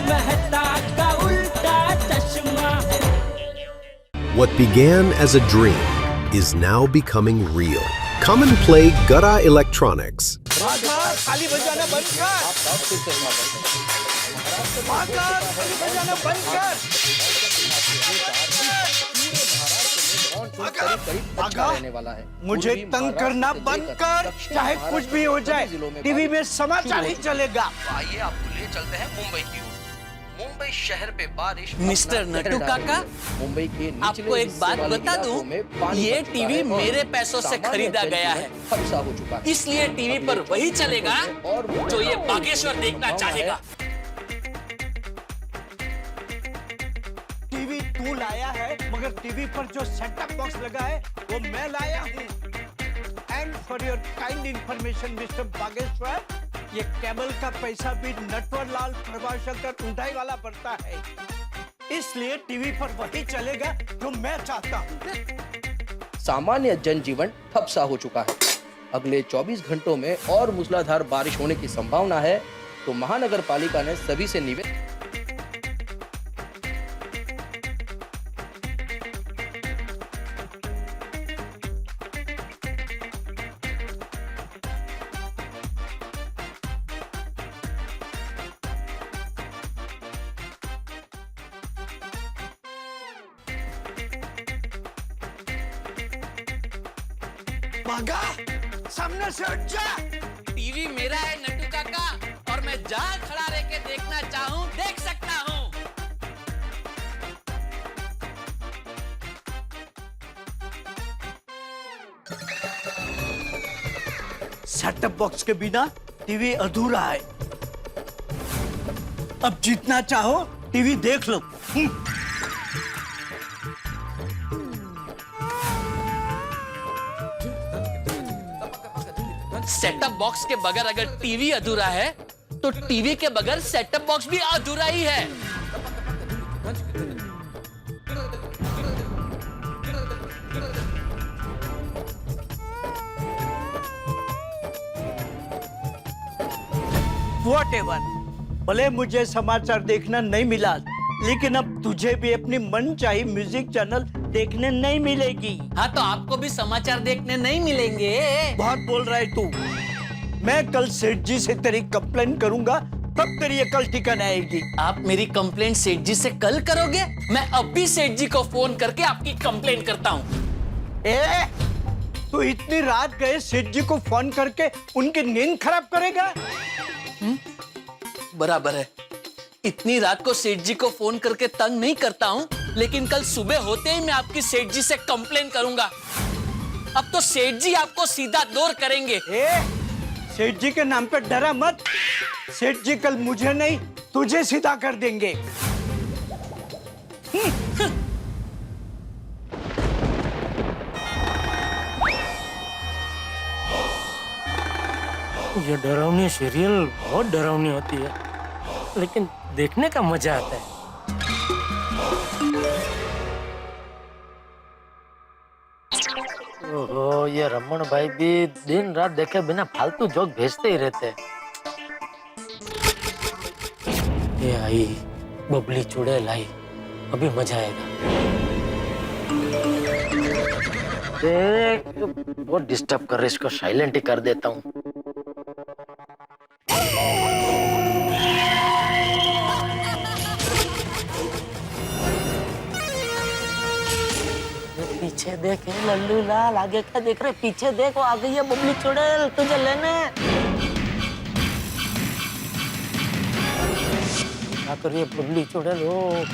मेहता का उल्टा चश्मा। What began as a dream is now becoming real. Come and play Gada Electronics. खाली बजाना बंद कर। खाली बजाना बंद कर। मुझे तंग करना बंद कर, चाहे कुछ भी हो जाए, टीवी में समाचार ही चलेगा। आइए आपको ले चलते हैं मुंबई की ओर। मुंबई शहर पे बारिश। मिस्टर नट्टू काका, मुंबई के आपको एक बात बता दूं, ये टीवी मेरे पैसों से खरीदा गया है, खर्चा हो चुका है। इसलिए टीवी पर वही चलेगा जो ये बागेश्वर देखना चाहेगा। टीवी तू लाया है, मगर टीवी पर जो सेटअप बॉक्स लगा है वो मैं लाया हूँ। And for your kind information mister Bageshwar, ये केबल का पैसा भी नटवरलाल प्रभाशंकर उठाई वाला पड़ता है, इसलिए टीवी पर वही चलेगा जो मैं चाहता हूँ। सामान्य जनजीवन ठप सा हो चुका है। अगले 24 घंटों में और मूसलाधार बारिश होने की संभावना है, तो महानगर पालिका ने सभी से निवेदन। भागा, सामने से हट जा। टीवी मेरा है नट्टू काका, और मैं जहाँ खड़ा रह के देखना चाहूँ देख सकता हूँ। सेटअप बॉक्स के बिना टीवी अधूरा है। अब जितना चाहो टीवी देख लो। सेटअप बॉक्स के बगैर अगर टीवी अधूरा है, तो टीवी के बगैर सेटअप बॉक्स भी अधूरा ही है। Whatever, भले मुझे समाचार देखना नहीं मिला, लेकिन अब तुझे भी अपनी मनचाही म्यूजिक चैनल देखने नहीं मिलेगी। हाँ, तो आपको भी समाचार देखने नहीं मिलेंगे। बहुत बोल रहा है तू। मैं कल सेठ जी से तेरी कंप्लेन करूंगा, तब तेरी अकल ठिकाने आएगी। आप मेरी कंप्लेंट सेठ जी से कल करोगे? मैं अब भी सेठ जी को फोन करके आपकी कंप्लेंट करता हूँ। तू इतनी रात गए सेठ जी को फोन करके उनकी नींद खराब करेगा? बराबर है, इतनी रात को सेठ जी को फोन करके तंग नहीं करता हूँ, लेकिन कल सुबह होते ही मैं आपकी सेठ जी से कंप्लेन करूंगा। अब तो सेठ जी आपको सीधा दौर करेंगे। सेठ जी के नाम पे डरा मत। सेठ जी कल मुझे नहीं तुझे सीधा कर देंगे। ये डरावनी सीरियल बहुत डरावनी होती है, लेकिन देखने का मजा आता है। ओहो, ये रमन भाई भी दिन रात देखे बिना फालतू जोक भेजते ही रहते हैं। ये आई बबली चुड़ैल आई, अभी मजा आएगा। देख, बहुत डिस्टर्ब कर रहे, इसको साइलेंट ही कर देता हूँ। पीछे देख लल्लू लाल, आगे क्या देख रहे? पीछे देखो, आ गई है बबली चुड़ैल तुझे लेने। क्या कर रही है बबली चुड़ैल? हो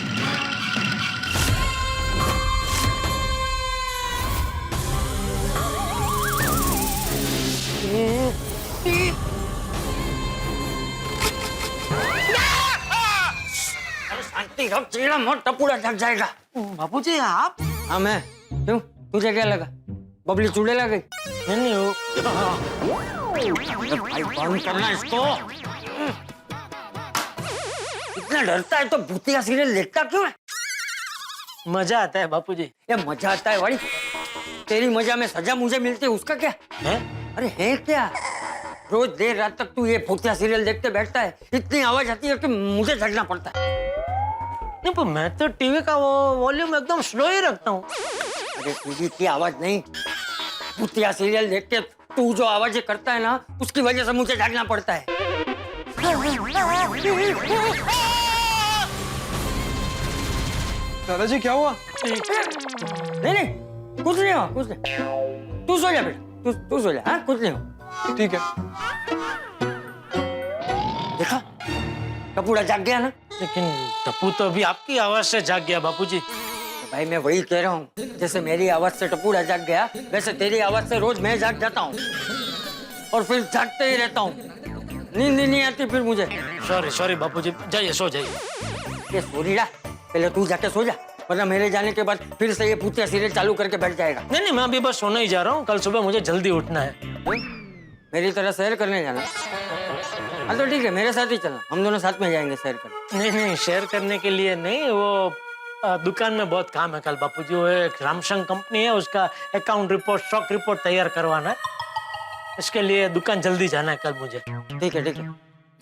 शांति रख, चीड़ा मोट टपूड़ा लग जाएगा। बाबूजी आप? हाँ मैं। क्यों, तुझे क्या लगा बबली चुड़ैल आ गई? नहीं हो। भाई बंद करना इसको। इतना डरता है तो भूतिया सीरियल देखता क्यों है? मजा आता है बापूजी। ये मजा आता है भाई, तेरी मजा में सजा मुझे मिलती है, उसका क्या है? अरे है क्या, रोज देर रात तक तू ये भूतिया सीरियल देखते बैठता है, इतनी आवाज आती है कि मुझे झगड़ना पड़ता है। नहीं पर मैं तो टीवी का वो वॉल्यूम एकदम स्लो ही रखता हूँ। अरे टीवी की आवाज नहीं, भूतिया सीरियल देख के तू जो आवाजें करता है ना, उसकी वजह से मुझे झगड़ना पड़ता है। दादाजी क्या हुआ? नहीं, कुछ नहीं हुआ, कुछ नहीं। तू सो जा बेटा, तू सो जा, हाँ कुछ नहीं हुआ। ठीक है। देखा, टपूड़ा जाग गया ना। लेकिन टप्पू तो अभी आपकी आवाज से जाग गया बापूजी। तो भाई मैं वही कह रहा हूँ, जैसे मेरी आवाज से टपूड़ा जाग गया, वैसे तेरी आवाज से रोज मैं जाग जाता हूँ और फिर जागते ही रहता हूँ। नींद नहीं आती फिर मुझे। सॉरी बापूजी, जाइए सो जाइए। ये सोरीड़ा, पहले तू जाके सो जा, वरना मेरे जाने के बाद फिर से ये भूतिया सीरियल चालू करके बैठ जाएगा। नहीं मैं अभी बस सोने ही जा रहा हूँ, कल सुबह मुझे जल्दी उठना है। मेरी तरह सैर करने जाना? हाँ तो ठीक है, मेरे साथ ही चलना, हम दोनों साथ में जाएंगे सैर करने। नहीं शेयर करने के लिए नहीं, वो दुकान में बहुत काम है कल बापूजी। वो एक रामसंग कंपनी है, उसका अकाउंट रिपोर्ट, स्टॉक रिपोर्ट तैयार करवाना है, इसके लिए दुकान जल्दी जाना है कल मुझे। ठीक है,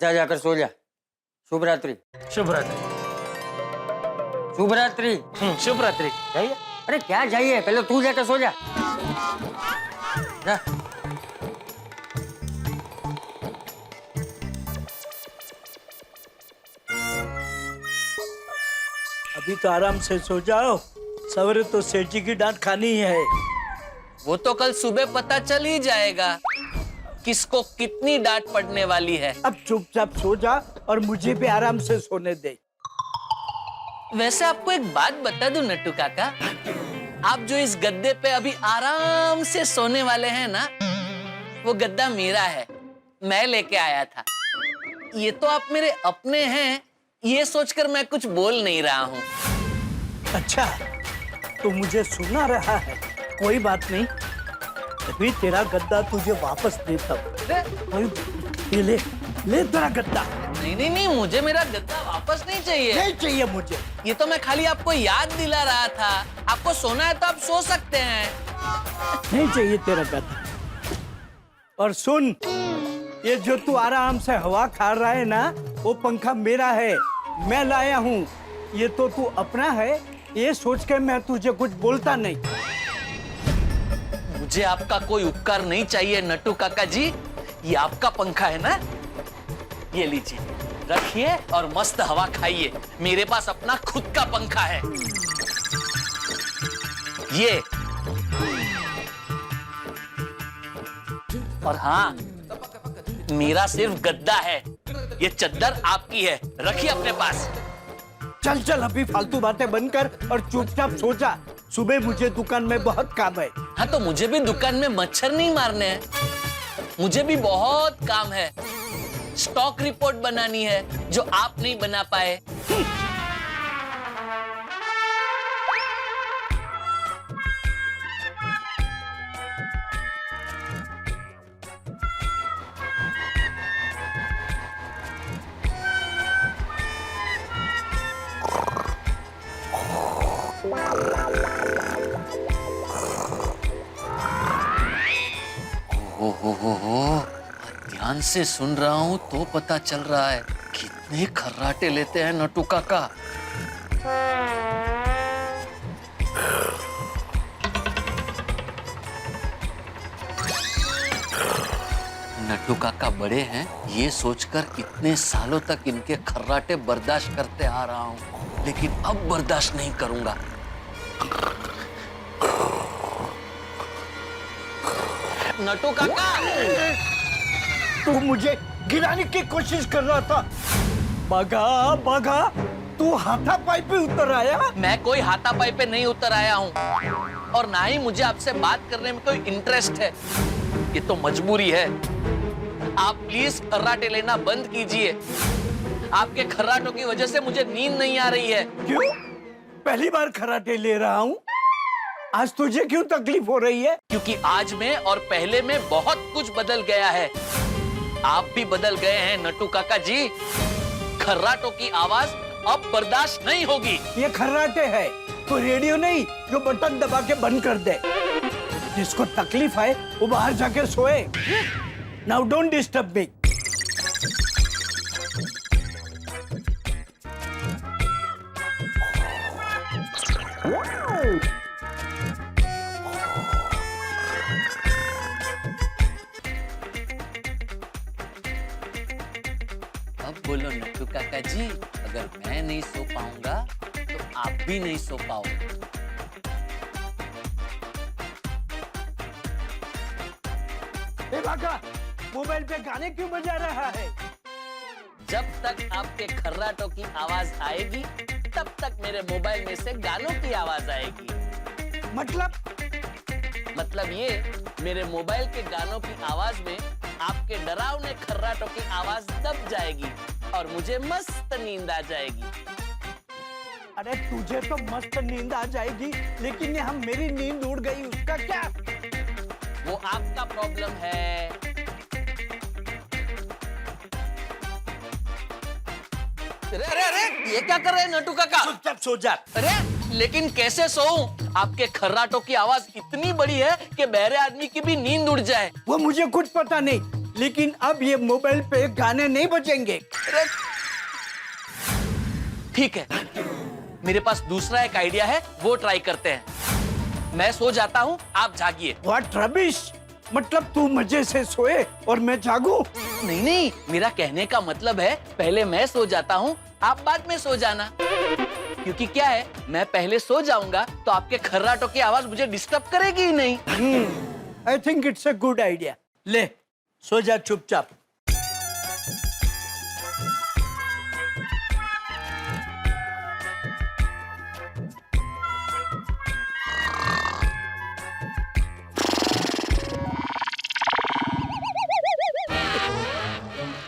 जा जाकर सो जा। शुभ रात्रि। शुभ रात्रि। शुभ रात्रि। शुभ रात्रि। जाइए। अरे क्या जाइए, पहले तू जाकर सो जा। जा। अभी तो आराम से सो जाओ, सवेरे तो सेठ जी की डांट खानी ही है। वो तो कल सुबह पता चल ही जाएगा किसको कितनी डांट पड़ने वाली है। अब चुपचाप सो जा और मुझे भी आराम से सोने दे। वैसे आपको एक बात बता दूं नट्टू काका, आप जो इस गद्दे पे अभी आराम से सोने वाले हैं ना, वो गद्दा मेरा है, मैं लेके आया था। ये तो आप मेरे अपने हैं, ये सोचकर मैं कुछ बोल नहीं रहा हूँ। अच्छा, तो मुझे सुना रहा है, कोई बात नहीं, अभी तेरा गद्दा तुझे वापस देता हूँ। ये ले तेरा गद्दा। नहीं, मुझे मेरा गद्दा वापस नहीं चाहिए। नहीं चाहिए मुझे। ये तो मैं खाली आपको याद दिला रहा था, आपको सोना है तो आप सो सकते हैं। नहीं चाहिए तेरा गद्दा। और सुन, ये जो तू आराम से हवा खा रहा है ना, वो पंखा मेरा है, मैं लाया हूँ। ये तो तू अपना है, ये सोच के मैं तुझे कुछ बोलता नहीं। मुझे आपका कोई उपकार नहीं चाहिए नट्टू काका जी, ये आपका पंखा है ना, ये लीजिए, रखिए और मस्त हवा खाइए। मेरे पास अपना खुद का पंखा है, ये। और हाँ, मेरा सिर्फ गद्दा है, ये चद्दर आपकी है, रखिए अपने पास। चल अभी फालतू बातें बंद कर और चुपचाप सो जा, सुबह मुझे दुकान में बहुत काम है। हाँ तो मुझे भी दुकान में मच्छर नहीं मारने हैं, मुझे भी बहुत काम है। स्टॉक रिपोर्ट बनानी है जो आप नहीं बना पाए। हो, ध्यान से सुन रहा हूँ तो पता चल रहा है कितने खर्राटे लेते हैं नट्टू काका। नट्टू काका बड़े हैं, ये सोचकर कितने सालों तक इनके खर्राटे बर्दाश्त करते आ रहा हूँ, लेकिन अब बर्दाश्त नहीं करूंगा। नट्टू काका, तू मुझे गिराने की कोशिश कर रहा था। भागा, तू हाथापाई पे उतर आया। मैं कोई हाथापाई पे नहीं उतर आया हूँ और ना ही मुझे आपसे बात करने में कोई इंटरेस्ट है, ये तो मजबूरी है। आप प्लीज खर्राटे लेना बंद कीजिए, आपके खर्राटों की वजह से मुझे नींद नहीं आ रही है। क्यों? पहली बार खर्राटे ले रहा हूँ, आज तुझे क्यों तकलीफ हो रही है? क्योंकि आज में और पहले में बहुत कुछ बदल गया है। आप भी बदल गए हैं नट्टू काका जी, खर्राटों की आवाज अब बर्दाश्त नहीं होगी। ये खर्राटे है, कोई रेडियो नहीं जो बटन दबा के बंद कर दे। जिसको तकलीफ है वो बाहर जाके सोए। Now don't disturb me. अब बोलो नट्टू काका जी, अगर मैं नहीं सो पाऊंगा तो आप भी नहीं सो पाओगे। ए भागा, मोबाइल पे गाने क्यों बजा रहा है? जब तक आपके खर्राटों की आवाज आएगी तब तक मेरे मोबाइल में से गानों की आवाज आएगी। मतलब ये, मेरे मोबाइल के गानों की आवाज में आपके डरावने खर्राटों की आवाज दब जाएगी और मुझे मस्त नींद आ जाएगी। अरे तुझे तो मस्त नींद आ जाएगी, लेकिन यहाँ मेरी नींद उड़ गई, उसका क्या? वो आपका प्रॉब्लम है। अरे अरे अरे, ये क्या कर रहे हैं नट्टू काका? चुपचाप सो जा। अरे लेकिन कैसे सोऊं? आपके खर्राटों की आवाज इतनी बड़ी है कि बहरे आदमी की भी नींद उड़ जाए। वो मुझे कुछ पता नहीं, लेकिन अब ये मोबाइल पे गाने नहीं बजेंगे। अरे ठीक है, मेरे पास दूसरा एक आइडिया है, वो ट्राई करते हैं। मैं सो जाता हूँ, आप जागिए। व्हाट रबिश, मतलब तू मजे से सोए और मैं जागूं? नहीं नहीं, मेरा कहने का मतलब है पहले मैं सो जाता हूँ, आप बाद में सो जाना। क्योंकि क्या है, मैं पहले सो जाऊंगा तो आपके खर्राटों की आवाज मुझे डिस्टर्ब करेगी ही नहीं। I think it's a good idea. ले सो जा चुपचाप।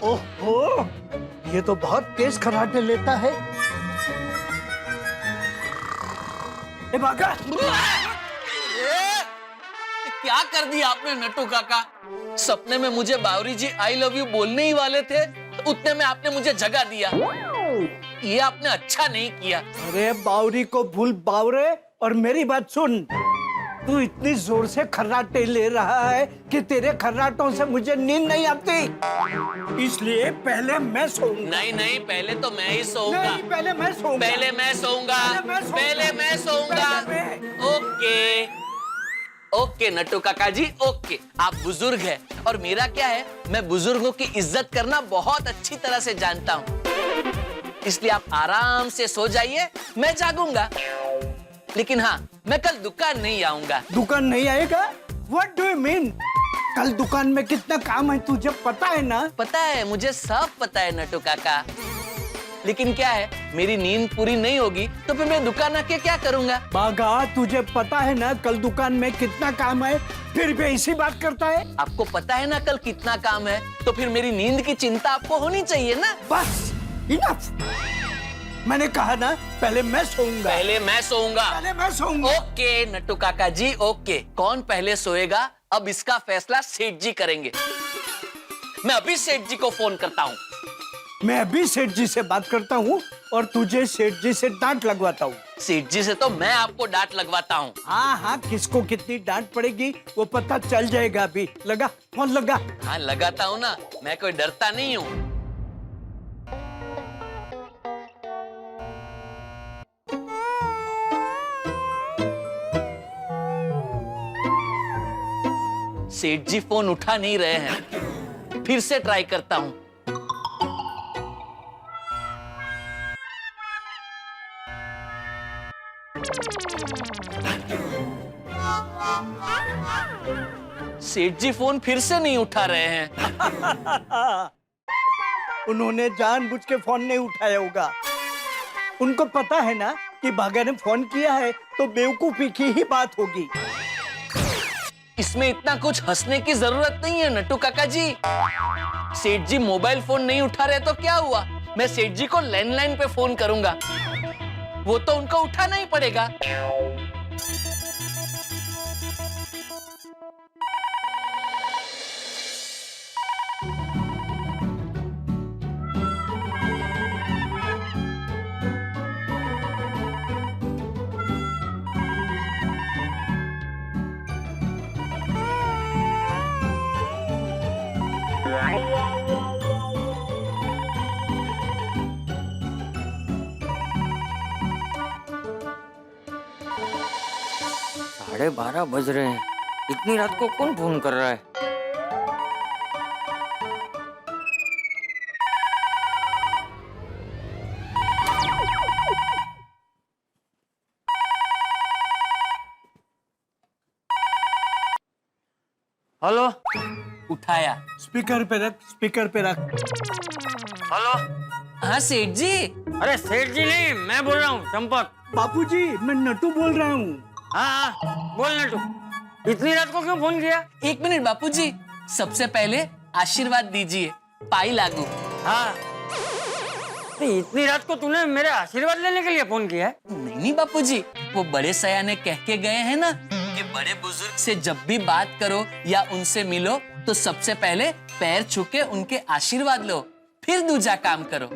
ओहो, ये तो बहुत तेज खर्राटे लेता है। ए भागा। क्या कर दिया आपने नट्टू काका? सपने में मुझे बावरी जी आई लव यू बोलने ही वाले थे, उतने में आपने मुझे जगा दिया। ये आपने अच्छा नहीं किया। अरे बावरी को भूल बावरे, और मेरी बात सुन। तू इतनी जोर से खर्राटे ले रहा है कि तेरे खर्राटों से मुझे नींद नहीं आती, इसलिए पहले मैं सोऊंगा। नहीं नहीं, पहले तो मैं ही सोऊंगा। नहीं, पहले मैं सोऊंगा। पहले मैं सोऊंगा। पहले मैं सोऊंगा। ओके ओके नट्टू काका जी, ओके। आप बुजुर्ग हैं और मेरा क्या है, मैं बुजुर्गों की इज्जत करना बहुत अच्छी तरह से जानता हूँ, इसलिए आप आराम से सो जाइए, मैं जागूंगा। लेकिन हाँ, मैं कल दुकान नहीं आऊंगा। दुकान नहीं आएगा? What do you mean? कल दुकान में कितना काम है तुझे पता है ना? पता है, मुझे सब पता है नट्टू काका। लेकिन क्या है, मेरी नींद पूरी नहीं होगी तो फिर मैं दुकान आके क्या करूंगा? बागा, तुझे पता है ना कल दुकान में कितना काम है, फिर भी ऐसी बात करता है। आपको पता है ना कल कितना काम है, तो फिर मेरी नींद की चिंता आपको होनी चाहिए ना। बस इनफ। मैंने कहा ना पहले मैं सोऊंगा। पहले मैं सोऊंगा। पहले मैं सोऊंगा। ओके नट्टू काका जी, ओके। कौन पहले सोएगा, अब इसका फैसला सेठ जी करेंगे। मैं अभी सेठ जी को फोन करता हूँ। मैं अभी सेठ जी से बात करता हूँ और तुझे सेठ जी से डांट लगवाता हूँ। सेठ जी से तो मैं आपको डांट लगवाता हूँ। हाँ हाँ, किसको कितनी डांट पड़ेगी वो पता चल जाएगा। अभी लगा फोन, लगा। हाँ लगाता हूँ ना, मैं कोई डरता नहीं हूँ। सेठ जी फोन उठा नहीं रहे हैं, फिर से ट्राई करता हूं। सेठ जी फोन फिर से नहीं उठा रहे हैं। उन्होंने जानबूझ के फोन नहीं उठाया होगा। उनको पता है ना कि भागा ने फोन किया है तो बेवकूफी की ही बात होगी। इसमें इतना कुछ हंसने की जरूरत नहीं है नट्टू काका जी। सेठ जी मोबाइल फोन नहीं उठा रहे तो क्या हुआ, मैं सेठ जी को लैंडलाइन पे फोन करूंगा, वो तो उनको उठाना ही पड़ेगा। 12:30 बज रहे हैं, इतनी रात को कौन फोन कर रहा है? हेलो उठाया। स्पीकर पे रख, स्पीकर पे रख। हेलो। हाँ सेठ जी। अरे सेठ जी नहीं, मैं बोल रहा हूँ चंपक। बापूजी, मैं नटू बोल रहा हूँ। हाँ बोल तू, इतनी रात को क्यों फोन किया? 1 मिनट बापूजी, सबसे पहले आशीर्वाद दीजिए, पाई लागू। हाँ, नहीं, इतनी रात को तूने मेरे आशीर्वाद लेने के लिए फोन किया है? नहीं बापूजी, वो बड़े सयाने कह के गए हैं ना कि बड़े बुजुर्ग से जब भी बात करो या उनसे मिलो तो सबसे पहले पैर छू के उनके आशीर्वाद लो, फिर दूसरा काम करो।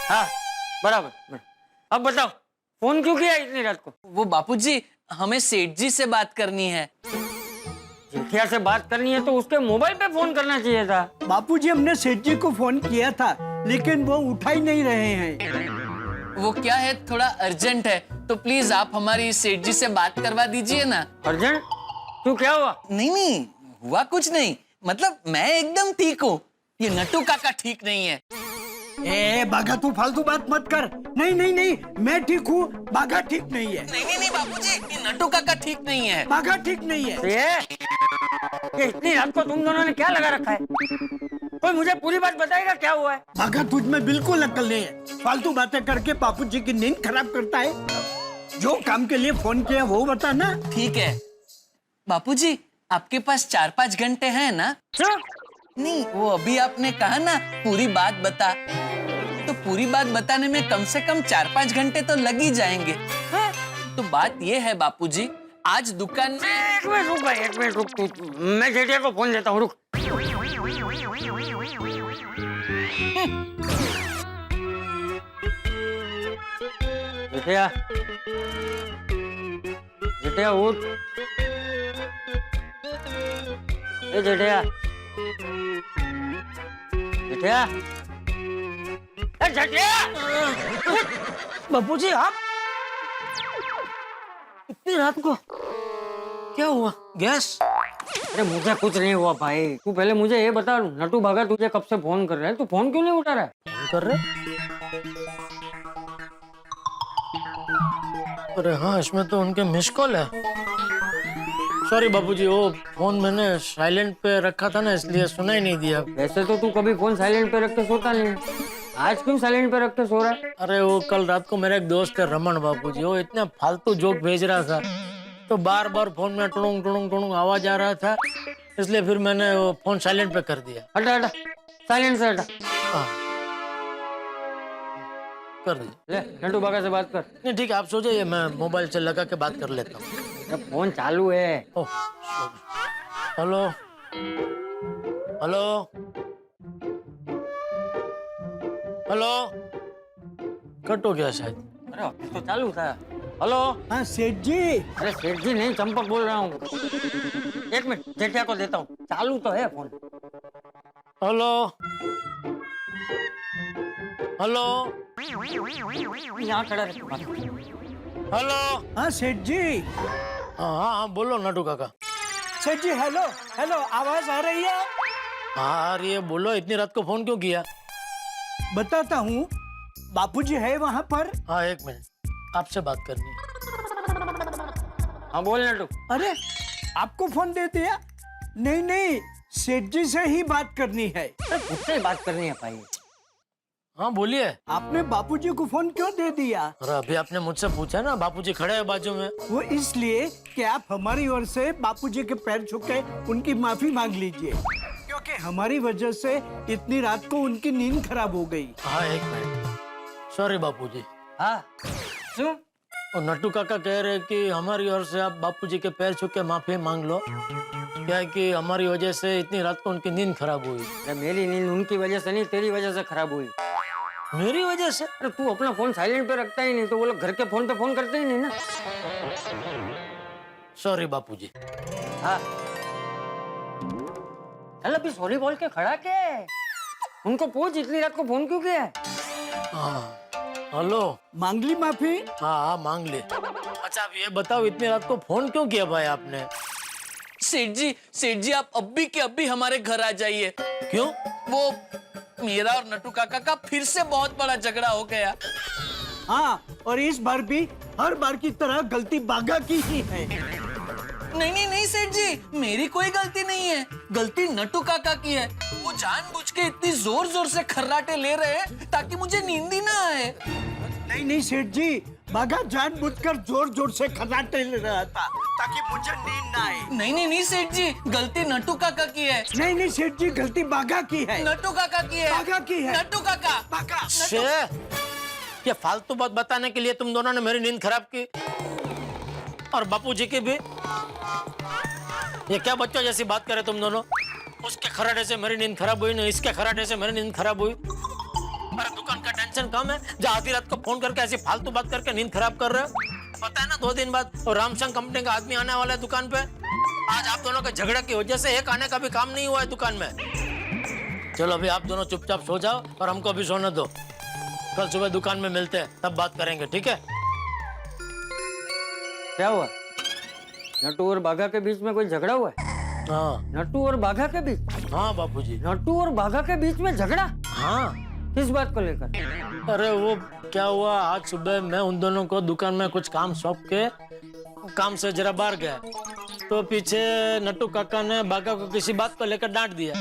हाँ बराबर। अब बताओ फोन क्यों किया इतनी रात को? वो बापूजी, हमें सेठ जी से बात करनी है। जेठिया से बात करनी है तो उसके मोबाइल पे फोन करना चाहिए था। बापूजी, हमने सेठ जी को फोन किया था, लेकिन वो उठा ही नहीं रहे हैं। वो क्या है, थोड़ा अर्जेंट है, तो प्लीज आप हमारी सेठ जी से बात करवा दीजिए ना। अर्जेंट? क्यों, क्या हुआ? नहीं, हुआ कुछ नहीं, मतलब मैं एकदम ठीक हूँ, ये नट्टू काका ठीक नहीं है। ए बाघा, तू फालतू बात मत कर। नहीं नहीं नहीं, मैं ठीक हूँ, बाघा ठीक नहीं है। नहीं बापूजी, ये नट्टू काका ठीक नहीं है। बाघा ठीक नहीं है। तो ये इतनी रात को तुम दोनों ने क्या लगा रखा है? कोई मुझे पूरी बात बताएगा क्या हुआ है? बाघा, तुझ में बिल्कुल अक्ल नहीं है, फालतू बातें करके बापूजी की नींद खराब करता है। जो काम के लिए फोन किया वो बता ना। ठीक है बापूजी, आपके पास 4-5 घंटे हैं ना? क्यों? नहीं, वो अभी आपने कहा ना पूरी बात बता, तो पूरी बात बताने में कम से कम 4-5 घंटे तो लग ही जाएंगे। हाँ? तो बात ये है बापूजी, आज दुकान में। एक मिनट रुक भाई, एक मिनट रुक तू, मैं जेठिया को फोन देता हूँ, रुक। जेठिया, जेठिया उठ। ए जेठिया, जेठिया, ए जेठिया, बापूजी आप इतनी रात को क्या हुआ? गैस? अरे मुझे कुछ नहीं हुआ भाई, तू पहले मुझे ये बता, नटू भागा तुझे कब से फोन कर रहा है, तू फोन क्यों नहीं उठा रहा है? फोन कर रहे? अरे हाँ, इसमें तो उनके मिस कॉल है। सॉरी बापूजी, वो फोन मैंने साइलेंट पे रखा था ना, इसलिए सुना ही नहीं दिया। वैसे तो तू कभी फोन साइलेंट पे रख के सोता नहीं, आज क्यों साइलेंट पे रख के सो रहा है? अरे वो कल रात को मेरा एक दोस्त है रमन बापूजी, वो इतने फालतू जोक भेज रहा था, तो बार बार फोन में टुणुंग टुणुंग टुणुंग आवाज आ रहा था, इसलिए फिर मैंने वो फोन साइलेंट पे कर दिया। हटा हटा, साइलेंट से हटा। हाँ कर दिया। ले नटू भागा से बात कर। नहीं ठीक है, आप सो जाइए, मैं मोबाइल से लगा के बात कर लेता हूँ। फोन चालू है। ओह, हेलो हेलो हेलो, कट हो गया शायद। अरे ऑफिस तो चालू था। हेलो। हाँ सेठ जी। अरे सेठ जी नहीं, चंपक बोल रहा हूँ। एक मिनट, जेठिया को देता हूँ, चालू तो है फोन। हेलो हेलो, यहाँ खड़ा रहे। हेलो। हाँ सेठ जी। हाँ हाँ बोलो नटू काका। सेठ जी, हेलो हेलो, आवाज आ रही है? हाँ आ रही है, बोलो। इतनी रात को फोन क्यों किया? बताता हूँ, बापूजी है वहाँ पर। हाँ एक मिनट, आपसे बात करनी है। हाँ बोल नटू। अरे आपको फोन दे दिया? नहीं नहीं, सेठ जी से ही बात करनी है। मुझसे बात करनी है भाई। हाँ बोलिए। आपने बापूजी को फोन क्यों दे दिया? अरे अभी आपने मुझसे पूछा ना, बापूजी खड़े हैं बाजू में। वो इसलिए कि आप हमारी ओर से बापूजी के पैर छू के उनकी माफी मांग लीजिए, क्योंकि हमारी वजह से इतनी रात को उनकी नींद खराब हो गई। हाँ एक मिनट, सॉरी बापूजी। हाँ क्यों? और नट्टू काका कह रहे कि हमारी ओर से आप बापूजी के पैर छू के माफी मांग लो, क्या है कि हमारी वजह से इतनी रात को उनकी नींद खराब हुई। अरे मेरी नींद उनकी वजह से नहीं, तेरी वजह से खराब हुई। मेरी वजह से? अरे तू अपना फोन साइलेंट पे रखता ही नहीं, तो वो लोग घर के फोन पे फोन करते ही नहीं ना। सॉरी बापूजी। हाँ चल अभी सॉरी बोल के खड़ा के उनको पूछ, इतनी रात को फोन क्यों किया है? हाँ हेलो। मांग ली माफी? हाँ हाँ मांग ले। अच्छा अच्छा आप ये बताओ इतनी रात को फोन क्यों किया भाई आपने? सेठ जी आप अभी के अभी हमारे घर आ जाइए। क्यों? वो मेरा और नट्टू काका का फिर से बहुत बड़ा झगड़ा हो गया। हाँ, और इस बार भी हर बार की तरह गलती बाघा की ही है। नहीं सेठ जी, मेरी कोई गलती नहीं है, गलती नट्टू काका की है। वो जानबूझ के इतनी जोर जोर से खर्राटे ले रहे हैं ताकि मुझे नींद ही ना आए। नहीं सेठ जी, बाघा जानबूझकर जोर जोर से खर्राटे ले रहा था ताकि मुझे नींद ना आए। नहीं सेठ जी, गलती नट्टू काका की है। नहीं सेठ जी, गलती बाघा की है। नट्टू काका की है। बाघा की है। नट्टू काका। बाघा। शे, ये फालतू बात बताने के लिए तुम दोनों ने मेरी नींद खराब की और बापूजी की भी। ये क्या बच्चों जैसी बात करे तुम दोनों? उसके खराटे से मेरी नींद खराब हुई, नहीं इसके खराटे से मेरी नींद खराब हुई। अरे दुकान का टेंशन कम है, जो आधी रात को फोन करके ऐसी फालतू बात करके नींद खराब कर रहे हो। पता है ना 2 दिन बाद और रामसंग कंपनी का आदमी आने वाला है दुकान पे। आज आप दोनों के झगड़े की वजह से एक आने का भी काम नहीं हुआ है दुकान में। चलो अभी आप दोनों चुपचाप सो जाओ और हमको अभी सोने दो। कल सुबह दुकान में मिलते हैं, तब बात करेंगे, ठीक है? क्या हुआ? नट्टू और बाघा के बीच में कोई झगड़ा हुआ है? हाँ नट्टू और बाघा के बीच? हाँ बापूजी। नट्टू और बाघा के बीच में झगड़ा? हाँ। किस बात को लेकर? अरे वो क्या हुआ, आज सुबह मैं उन दोनों को दुकान में कुछ काम सौंप के काम से जरा बाहर गया, तो पीछे नट्टू काका ने बाघा को किसी बात को लेकर डांट दिया,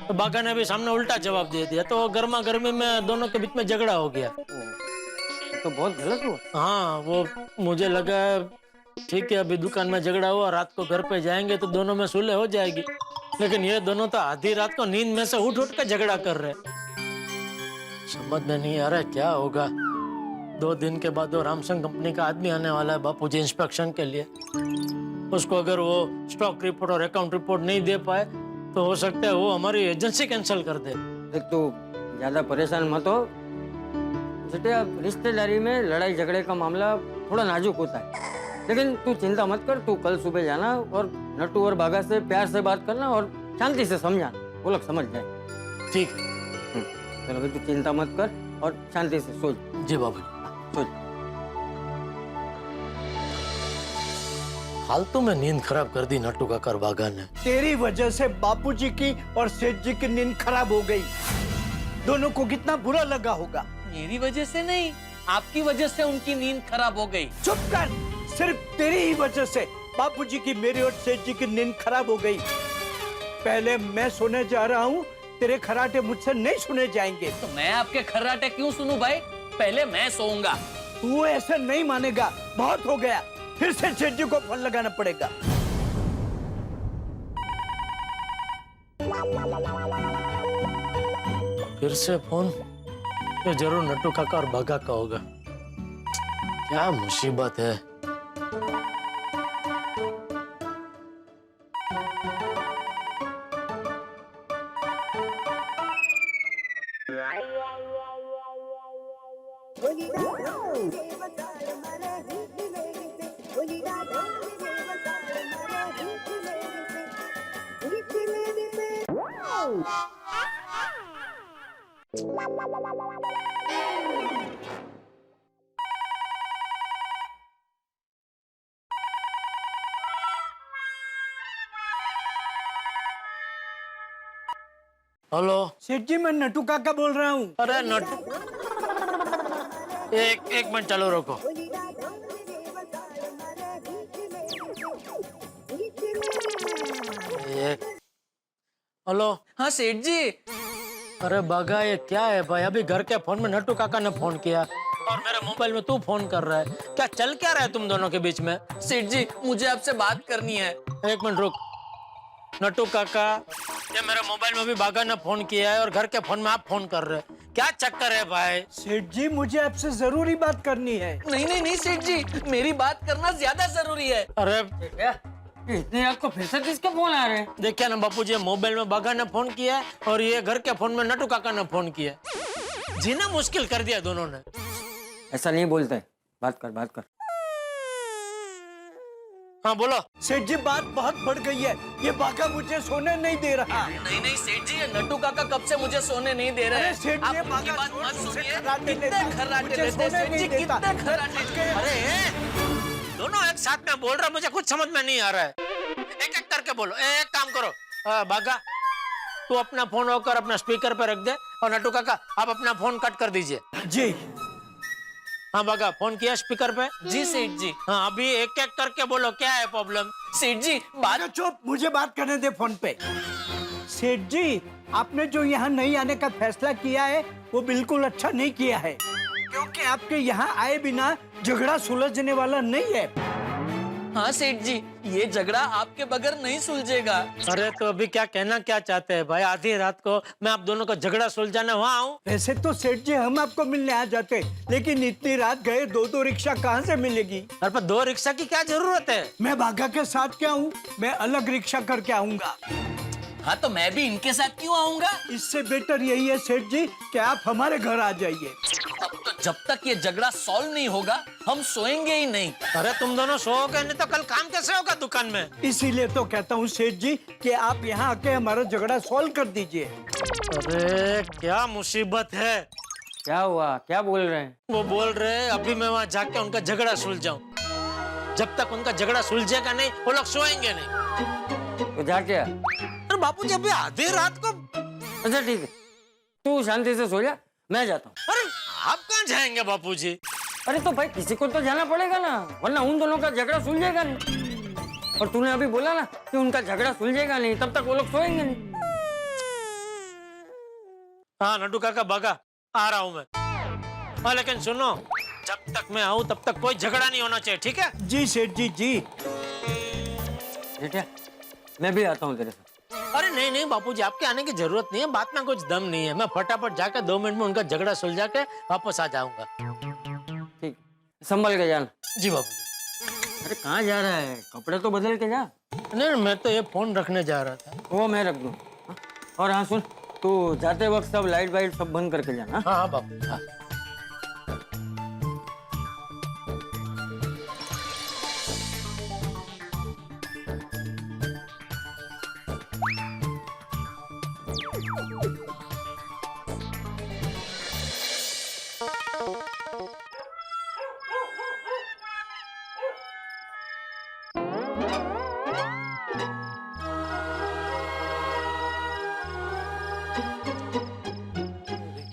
तो बाघा ने भी सामने उल्टा जवाब दे दिया, तो गर्मा गर्मी में दोनों के बीच में झगड़ा हो गया। तो बहुत गलत हुआ। हाँ, वो मुझे लगा ठीक है अभी दुकान में झगड़ा हुआ, रात को घर पे जाएंगे तो दोनों में सुलह हो जाएगी, लेकिन ये दोनों तो आधी रात को नींद में से उठ के झगड़ा कर रहे। समझ में नहीं आ रहा है क्या होगा। 2 दिन के बाद वो रामसंग कंपनी का आदमी आने वाला है बापूजी इंस्पेक्शन के लिए। उसको अगर वो स्टॉक रिपोर्ट और अकाउंट रिपोर्ट नहीं दे पाए तो हो सकता है वो हमारी एजेंसी कैंसिल कर दे। देख तू ज्यादा परेशान मत हो बेटे, रिश्तेदारी में लड़ाई झगड़े का मामला थोड़ा नाजुक होता है, लेकिन तू चिंता मत कर। तू कल सुबह जाना और नट्टू और बाघा से प्यार से बात करना और शांति से समझाना, वो लोग समझ जाए। ठीक है। चलो भाई, तू चिंता मत कर और शांति से सो जा। जी बाबू। सो जा। फालतू में नींद खराब कर दी नट्टू काका और बाघा ने। तेरी वजह से बापूजी की और सेठ जी की नींद खराब हो गई। दोनों को कितना बुरा लगा होगा। मेरी वजह से नहीं, आपकी वजह से उनकी नींद खराब हो गई। चुप कर, सिर्फ तेरी ही वजह से बापूजी की, मेरी और सेठ जी की नींद खराब हो गई। पहले मैं सोने जा रहा हूँ, तेरे खर्राटे मुझसे नहीं सुने जाएंगे। तो मैं आपके खर्राटे क्यों सुनूं भाई? पहले मैं सोऊंगा। तू ऐसे नहीं मानेगा, बहुत हो गया। फिर से सेठ जी को फोन लगाना पड़ेगा। फिर से फोन? ये जरूर नट्टू काका और बाघा का होगा। क्या मुसीबत है। हेलो सेठ जी, मैं नट्टू काका बोल रहा हूँ। अरे नट्टू, एक मिनट चालू रखो। हेलो। हाँ सेठ जी। अरे बाघा ये क्या है भाई, अभी घर के फोन में नट्टू काका ने फोन किया और मेरे मोबाइल में तू फोन कर रहा है। क्या चल क्या रहा है तुम दोनों के बीच में? सेठ जी मुझे आपसे बात करनी है। 1 मिनट रुक। नट्टू काका, ये मेरे मोबाइल में भी बाघा ने फोन किया है और घर के फोन में आप फोन कर रहे हैं। क्या चक्कर है भाई? सेठ जी, मुझे आपसे जरूरी बात करनी है। नहीं सेठ जी, मेरी बात करना ज्यादा जरूरी है। अरे इतनी रात को फिर से किसके फोन आ रहे हैं? देखिए ना बापूजी, मोबाइल में बाघा ने फोन किया है और ये घर के फोन में नट्टू काका ने फोन किया है। जीना मुश्किल कर दिया दोनों ने। ऐसा नहीं बोलते, बात कर। हाँ बोलो। सेठ जी, बात बहुत बढ़ गई है। ये बाघा मुझे सोने नहीं दे रहा। नहीं सेठ जी, ये नट्टू काका कब से मुझे सोने नहीं दे रहे अरे हैं। सेठ जी, आप उनकी बाघा बात जोर मत जोर से सुनिए। खर्राटे कितने लेता है, खर्राटे मुझे लेते हैं सोने सेठ जी, नहीं देता। कितने खर्राटे। अरे दोनों एक साथ में बोल रहे, मुझे कुछ समझ में नहीं आ रहा है। एक एक करके बोलो। एक काम करो, बागा तू अपना फोन होकर अपना स्पीकर पे रख दे, और नटू काका आप अपना फोन कट कर दीजिए। जी हाँ बागा, फोन किया स्पीकर पे? जी सेठ जी। हाँ, अभी एक एक करके बोलो, क्या है प्रॉब्लम? सेठ जी बात। अरे चुप, मुझे बात करने दे फोन पे। सेठ जी, आपने जो यहाँ नहीं आने का फैसला किया है वो बिल्कुल अच्छा नहीं किया है, क्योंकि आपके यहाँ आए बिना झगड़ा सुलझने वाला नहीं है। हाँ सेठ जी, ये झगड़ा आपके बगैर नहीं सुलझेगा। अरे तो अभी क्या कहना क्या चाहते हैं भाई? आधी रात को मैं आप दोनों का झगड़ा सुलझाने वहाँ आऊँ? वैसे तो सेठ जी हम आपको मिलने आ जाते, लेकिन इतनी रात गए दो रिक्शा कहाँ से मिलेगी? अरे पर 2 रिक्शा की क्या जरूरत है? मैं बागा के साथ क्या हूँ, मैं अलग रिक्शा करके आऊंगा। हाँ तो मैं भी इनके साथ क्यों आऊंगा? इससे बेटर यही है सेठ जी कि आप हमारे घर आ जाइए। अब तो जब तक ये झगड़ा सॉल्व नहीं होगा हम सोएंगे ही नहीं। अरे तुम दोनों सोओगे नहीं तो कल काम कैसे होगा दुकान में? इसीलिए तो कहता हूँ सेठ जी कि आप यहाँ आके हमारा झगड़ा सॉल्व कर दीजिए। अरे क्या मुसीबत है। क्या हुआ, क्या बोल रहे हैं? वो बोल रहे हैं अभी मैं वहाँ जाके उनका झगड़ा सुलझाऊं। जब तक उनका झगड़ा सुलझेगा नहीं वो लोग सोएंगे नहीं। तो जाके आ। अरे बापू जी, अभी आधी रात को। अच्छा ठीक है, तू शांति से सो जा, मैं जाता हूँ। अरे आप कहाँ जाएंगे बापू जी? अरे तो भाई किसी को तो जाना पड़ेगा ना, वरना उन दोनों का झगड़ा सुलझेगा नहीं। और तूने अभी बोला ना कि उनका झगड़ा सुलझेगा नहीं, तब तक वो लोग सोएंगे नहीं। हाँ नटू काका बागा, आ रहा हूँ मैं। हाँ लेकिन सुनो, जब तक मैं आऊँ तब तक कोई झगड़ा नहीं होना चाहिए, ठीक है? जी सेठ जी जी। ठीक है, मैं भी आता हूँ तेरे साथ। अरे नहीं नहीं बापूजी, आपके आने की जरूरत नहीं है, बात में कुछ दम नहीं है। मैं फटाफट जाकर 2 मिनट में उनका झगड़ा सुलझा के वापस आ जाऊंगा। ठीक, संभल के जाना। जी बापूजी। अरे कहाँ जा रहा है, कपड़े तो बदल के जा। नहीं, मैं तो ये फोन रखने जा रहा था। वो मैं रख दूँ। हाँ? और हाँ सुन, तू जाते वक्त सब लाइट वाइट सब बंद करके जाना। हाँ हाँ बापू, हाँ।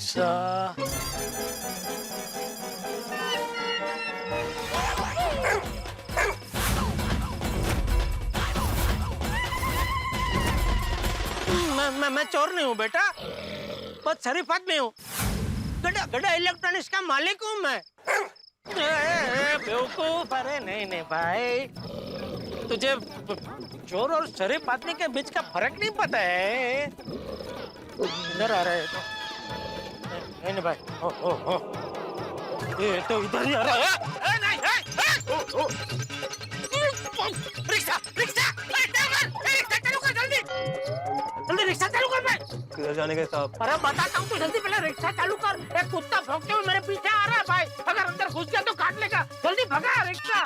रिक्शा। मैं चोर नहीं हूँ बेटा, बहुत शरीफ आदमी हूँ। गड़ा इलेक्ट्रॉनिक्स का मालिक हूँ मैं। बेवकूफ, अरे नहीं नहीं भाई, तुझे चोर और शरीफ आदमी के बीच का फर्क नहीं पता है। इधर आ रहे नहीं नहीं भाई, ओ ये तो इधर ही आ रहा है। नहीं, रिक्शा रिक्शा रिक्शा चालू कर, जल्दी जल्दी रिक्शा चालू कर। मैं किधर जाने के साहब? अरे बताता हूँ, तो जल्दी पहले रिक्शा चालू कर। एक कुत्ता भौंकते हुए मेरे पीछे आ रहा है भाई, अगर अंदर घुस गया तो काट लेगा। जल्दी भगा रिक्शा।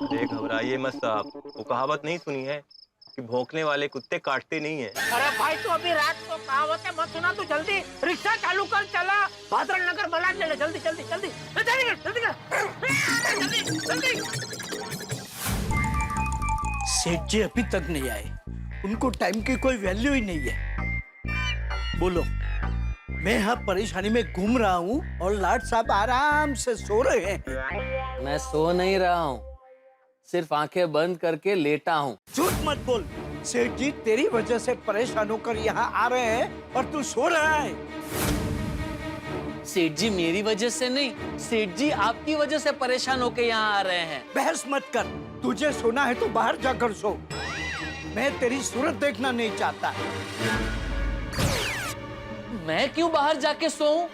अरे घबराइए मत साहब, वो कहावत नहीं सुनी है कि भौंकने वाले कुत्ते काटते नहीं है। अरे भाई तो अभी रात को कहावतें मत सुना, तू जल्दी रिक्शा चालू कर, चला भादरण नगर मलाड ले ले। जल्दी जल्दी जल्दी जल्दी जल्दी जल्दी जल्दी। सेठ जी अभी तक नहीं आए, उनको टाइम की कोई वैल्यू ही नहीं है। बोलो, मैं यहाँ परेशानी में घूम रहा हूँ और लाट साहब आराम से सो रहे हैं। मैं सो नहीं रहा हूँ, सिर्फ आंखें बंद करके लेटा हूँ। झूठ मत बोल, सेठ जी तेरी वजह से परेशान होकर यहाँ आ रहे हैं और तू सो रहा है। सेठ जी मेरी वजह से नहीं, सेठ जी आपकी वजह से परेशान होके यहाँ आ रहे हैं। बहस मत कर, तुझे सोना है तो बाहर जाकर सो। मैं तेरी सूरत देखना नहीं चाहता। मैं क्यों बाहर जाके सोऊं?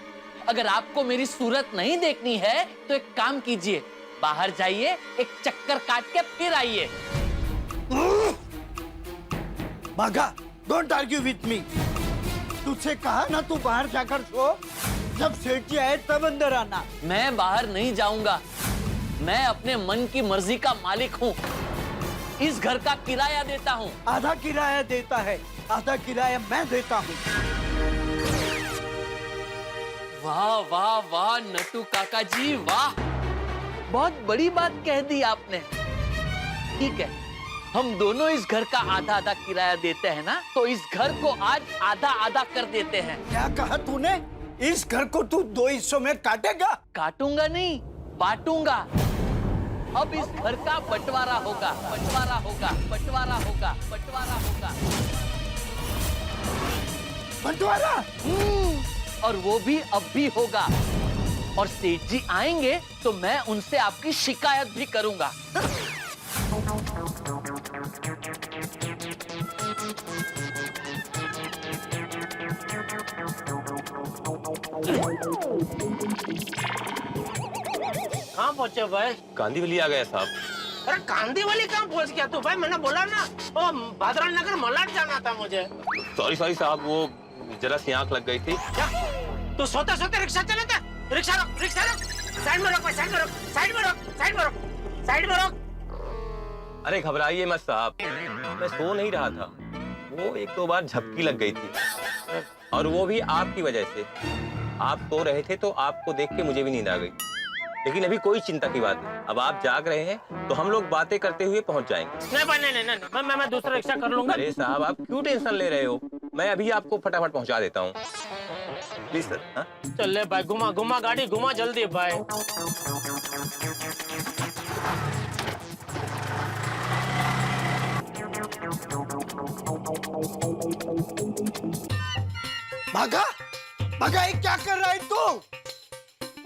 अगर आपको मेरी सूरत नहीं देखनी है तो एक काम कीजिए, बाहर जाइए, एक चक्कर काट के फिर आइए। भागा, डोंट आर्ग्यू विथ मी। तुझसे कहा ना तू बाहर जाकर सो, जब सेठ जी आए तब अंदर आना। मैं बाहर नहीं जाऊंगा, मैं अपने मन की मर्जी का मालिक हूँ। इस घर का किराया देता हूँ। आधा किराया देता है, आधा किराया मैं देता हूँ। वाह वाह वाह नटू काका जी वाह, बहुत बड़ी बात कह दी आपने। ठीक है, हम दोनों इस घर का आधा आधा किराया देते हैं ना, तो इस घर को आज आधा आधा कर देते हैं। क्या कहा तूने? इस घर को तू 2 हिस्सों में काटेगा? काटूंगा नहीं, बांटूंगा। अब इस घर का बंटवारा होगा, बंटवारा होगा, बंटवारा होगा, बंटवारा होगा। बंटवारा? और वो भी अब भी होगा। और सेठ जी आएंगे तो मैं उनसे आपकी शिकायत भी करूंगा। कहाँ पहुँचे भाई? कांदीवली आ गया साहब। अरे कांदीवली कहाँ पहुँच गया तू भाई? मैंने बोला ना वो भादरान नगर मलाड जाना था मुझे। सॉरी सॉरी साहब, वो जरा सी आंख लग गई थी। क्या? तू सोते सोते रिक्शा चलाता? रिक्शा रोक, रिक्शा रोक। साइड में रोक, साइड में रोक, साइड में रोक, साइड में रोक, साइड में रोक। अरे घबराइए मत साहब, मैं सो नहीं रहा था। वो 1-2 बार झपकी लग गई थी, और वो भी आपकी वजह से। आप सो रहे थे तो आपको देख के मुझे भी नींद आ गई। लेकिन अभी कोई चिंता की बात नहीं, अब आप जाग रहे हैं तो हम लोग बातें करते हुए पहुंच जाएंगे। नहीं भाई, नहीं नहीं नहीं, मैं दूसरा रिक्शा कर लूंगा। अरे साहब, आप क्यों टेंशन ले रहे हो? मैं अभी आपको फटाफट पहुंचा देता हूँ। Please sir. हाँ? चल ले भाई, घुमा घुमा गाड़ी, घुमा जल्दी भाई। भागा भागा, ये क्या कर रहा है तू?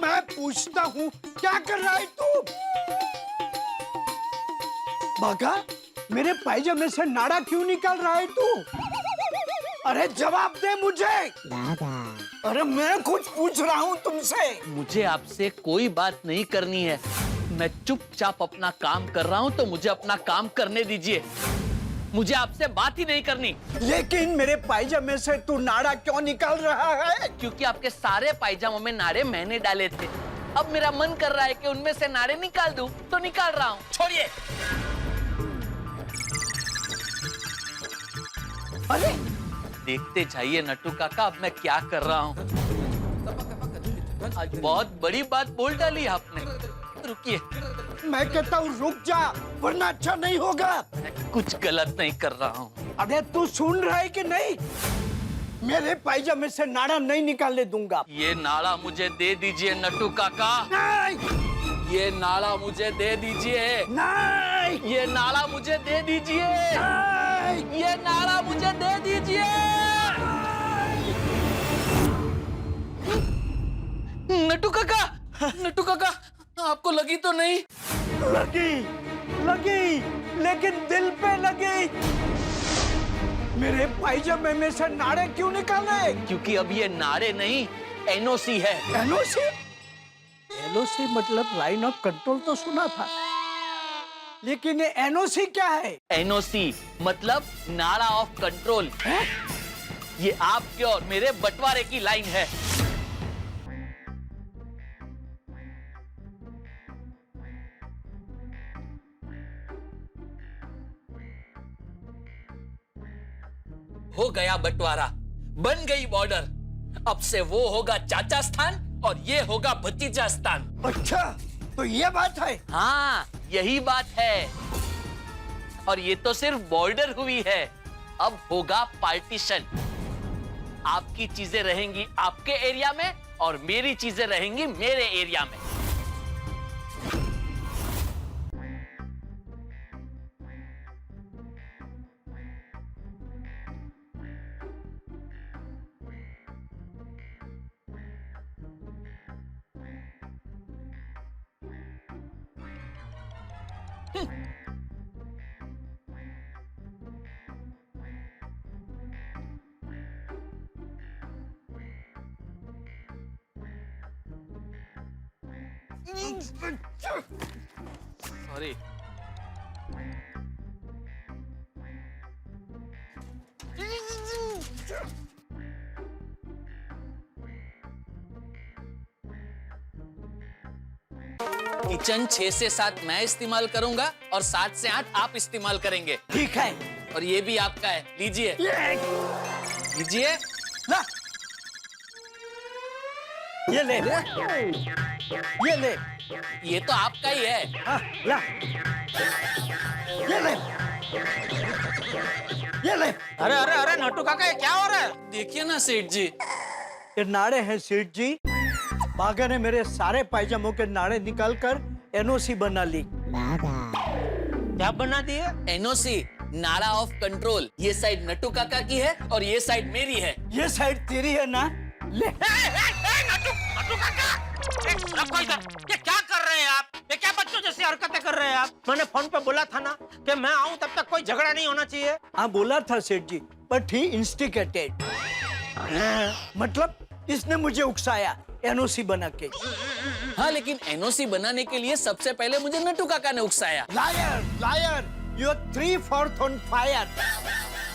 मैं पूछता हूँ, क्या कर रहा है तू? भागा, मेरे पायजामे से नाड़ा क्यों निकाल रहा है तू? अरे जवाब दे मुझे। अरे मैं कुछ पूछ रहा हूँ तुमसे। मुझे आपसे कोई बात नहीं करनी है। मैं चुपचाप अपना काम कर रहा हूँ, तो मुझे अपना काम करने दीजिए। मुझे आपसे बात ही नहीं करनी। लेकिन मेरे पायजामे से तू नाड़ा क्यों निकाल रहा है? क्योंकि आपके सारे पायजामों में नाड़े मैंने डाले थे। अब मेरा मन कर रहा है कि उनमें से नाड़े निकाल दूं, तो निकाल रहा हूँ। छोड़िए। अरे देखते जाइए नट्टू काका, अब मैं क्या कर रहा हूँ। आज बहुत बड़ी बात बोल डाली आपने। रुकिए, मैं कहता हूँ रुक जा, वरना अच्छा नहीं होगा। मैं कुछ गलत नहीं कर रहा हूँ। अबे तू सुन रहा है कि नहीं? मेरे पायजामे से नाड़ा नहीं निकालने दूंगा। ये नाड़ा मुझे दे दीजिए नट्टू काका। नहीं, ये नाड़ा मुझे दे दीजिए। नहीं, ये नाड़ा मुझे दे दीजिए। नहीं। ये नाड़ा मुझे दे दीजिए। नट्टू काका, नट्टू काका, आपको लगी तो नहीं? लगी, लगी, लेकिन दिल पे लगी। मेरे पायजामे में से नाड़े क्यों निकाले? क्योंकि अब ये नाड़े नहीं, एनओसी है। एनओसी? एनओसी मतलब लाइन ऑफ कंट्रोल तो सुना था, लेकिन ये एनओसी क्या है? एनओसी मतलब नाड़ा ऑफ कंट्रोल। ये आपके और मेरे बंटवारे की लाइन है। हो गया बंटवारा, बन गई बॉर्डर। अब से वो होगा चाचा स्थान और ये होगा भतीजा स्थान। अच्छा, तो ये बात है? हाँ, यही बात है। और ये तो सिर्फ बॉर्डर हुई है, अब होगा पार्टीशन। आपकी चीजें रहेंगी आपके एरिया में और मेरी चीजें रहेंगी मेरे एरिया में। सॉरी। किचन 6 से 7 मैं इस्तेमाल करूंगा और 7 से 8 आप इस्तेमाल करेंगे। ठीक है। और ये भी आपका है, लीजिए लीजिए। ला। ये ले, ये ले, ये तो आपका ही है। हाँ, ला, ये ले, ये ले। अरे अरे अरे नट्टू काका ये क्या हो रहा है? देखिए ना सेठ जी, ये नाड़े हैं सेठ जी। बागा ने मेरे सारे पायजामों के नाड़े निकालकर एनओसी बना ली। क्या बना दिए? एनओसी, नारा ऑफ कंट्रोल। ये साइड नट्टू काका की है और ये साइड मेरी है। ये साइड तेरी है ना? ले। नट्टू काका, रखो इधर। ये क्या कर रहे हैं आप? ये क्या बच्चों जैसी हरकतें कर रहे हैं आप? मैंने फोन पे बोला था ना कि मैं आऊं तब तक कोई झगड़ा नहीं होना चाहिए। हाँ बोला था सेठ जी, बट ही इंस्टिगेटेड। मतलब इसने मुझे उकसाया एनओसी बना के। हाँ, लेकिन एनओसी बनाने के लिए सबसे पहले मुझे नट्टू काका ने उकसाया। Liar, liar, you are 3/4 on fire.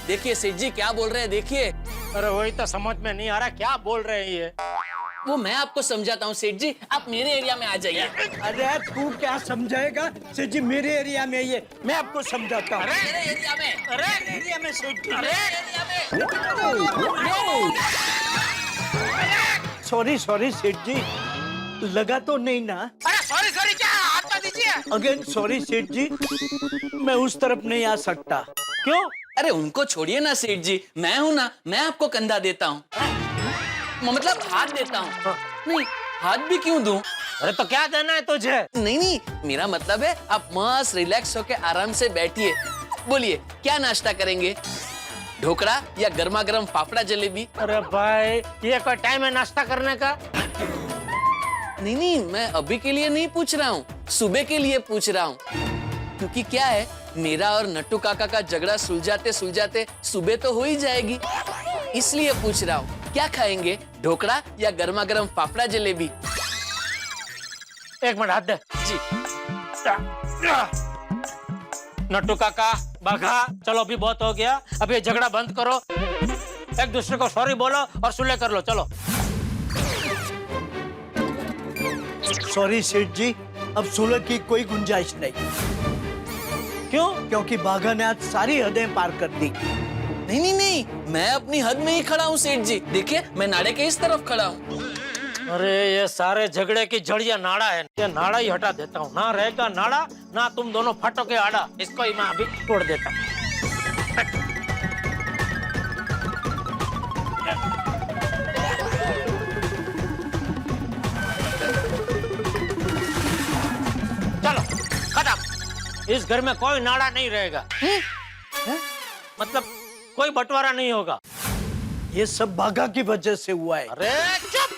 देखिए सेठ जी क्या बोल रहे हैं, देखिए। अरे वही तो समझ में नहीं आ रहा क्या बोल रहे हैं ये। वो मैं आपको समझाता हूँ सेठ जी, आप मेरे एरिया में आ जाइए। अरे तू क्या समझाएगा सेठ जी? मेरे एरिया में ये मैं आपको समझाता हूँ। मेरे एरिया में, अरे एरिया में सेठ जी। मेरे एरिया में। सॉरी सॉरी सेठ जी, लगा तो नहीं ना? अरे सॉरी सॉरी क्या? हाथ तो दीजिए। अगेन सॉरी सेठ जी, मैं उस तरफ नहीं आ सकता। क्यों? अरे उनको छोड़िए ना सेठ जी, मैं हूँ ना, मैं आपको कंधा देता हूँ, मतलब हाथ देता हूँ। नहीं, हाथ भी क्यों दूं? अरे तो क्या देना है तुझे? नहीं नहीं, मेरा मतलब है आप मस्त रिलैक्स होके आराम से बैठिए। बोलिए क्या नाश्ता करेंगे, ढोकड़ा या गर्मा गर्म फाफड़ा जलेबी? अरे भाई ये कोई टाइम है नाश्ता करने का? नहीं नहीं, मैं अभी के लिए नहीं पूछ रहा हूँ, सुबह के लिए पूछ रहा हूँ। क्योंकि क्या है, मेरा और नट्टू काका का झगड़ा सुलझाते सुलझाते सुबह तो हो ही जाएगी, इसलिए पूछ रहा हूँ। क्या खाएंगे, ढोकड़ा या गर्मा गर्म फाफड़ा जलेबी? एक मिनट हाथ दे। जी। नट्टू काका, बाघा, चलो अभी बहुत हो गया, अब ये झगड़ा बंद करो, एक दूसरे को सॉरी बोलो और सुलह कर लो। चलो। सॉरी सेठ जी, अब सुलह की कोई गुंजाइश नहीं। क्यों? क्योंकि बाघा ने आज सारी हदें पार कर दी। नहीं नहीं नहीं, मैं अपनी हद में ही खड़ा हूँ सेठ जी। देखिए मैं नाड़े के इस तरफ खड़ा हूँ। अरे ये सारे झगड़े की जड़ ये नाड़ा है, ये नाड़ा ही हटा देता हूँ। ना रहेगा नाड़ा, ना तुम दोनों फटो के आड़ा, इसको ही मैं अभी तोड़ देता हूँ। चलो खत्म, इस घर में कोई नाड़ा नहीं रहेगा। मतलब कोई बंटवारा नहीं होगा। ये सब बाघा की वजह से हुआ है। अरे चुप,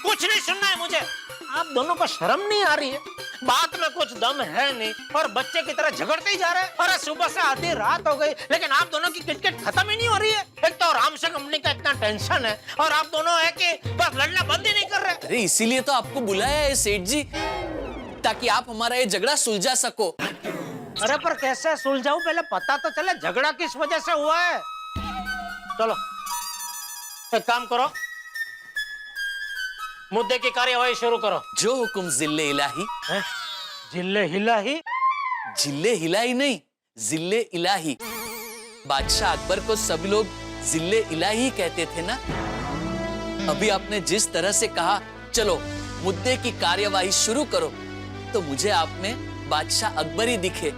कुछ नहीं सुनना है मुझे। आप दोनों को शर्म नहीं आ रही है? बात में कुछ दम है नहीं और बच्चे की तरह झगड़ते ही जा रहे हैं। अरे सुबह से आधी रात हो गई लेकिन आप दोनों की किटकिट खत्म ही नहीं हो रही है। एक तो रामशा कंपनी का इतना टेंशन है और आप दोनों है कि बस लड़ना बंद ही नहीं कर रहे। अरे इसीलिए तो आपको बुलाया है सेठ जी, ताकि आप हमारा ये झगड़ा सुलझा सको। अरे पर कैसे सुलझाऊं, पहले पता तो चले झगड़ा किस वजह से हुआ है। चलो एक काम करो, मुद्दे की कार्यवाही शुरू करो। जो हुकुम जिल्ले इलाही। हैं? जिल्ले हिलाही? जिल्ले हिलाही नहीं, जिल्ले इलाही। बादशाह अकबर को सभी लोग जिल्ले इलाही कहते थे ना। अभी आपने जिस तरह से कहा चलो मुद्दे की कार्यवाही शुरू करो, तो मुझे आप में बादशाह अकबर ही दिखे।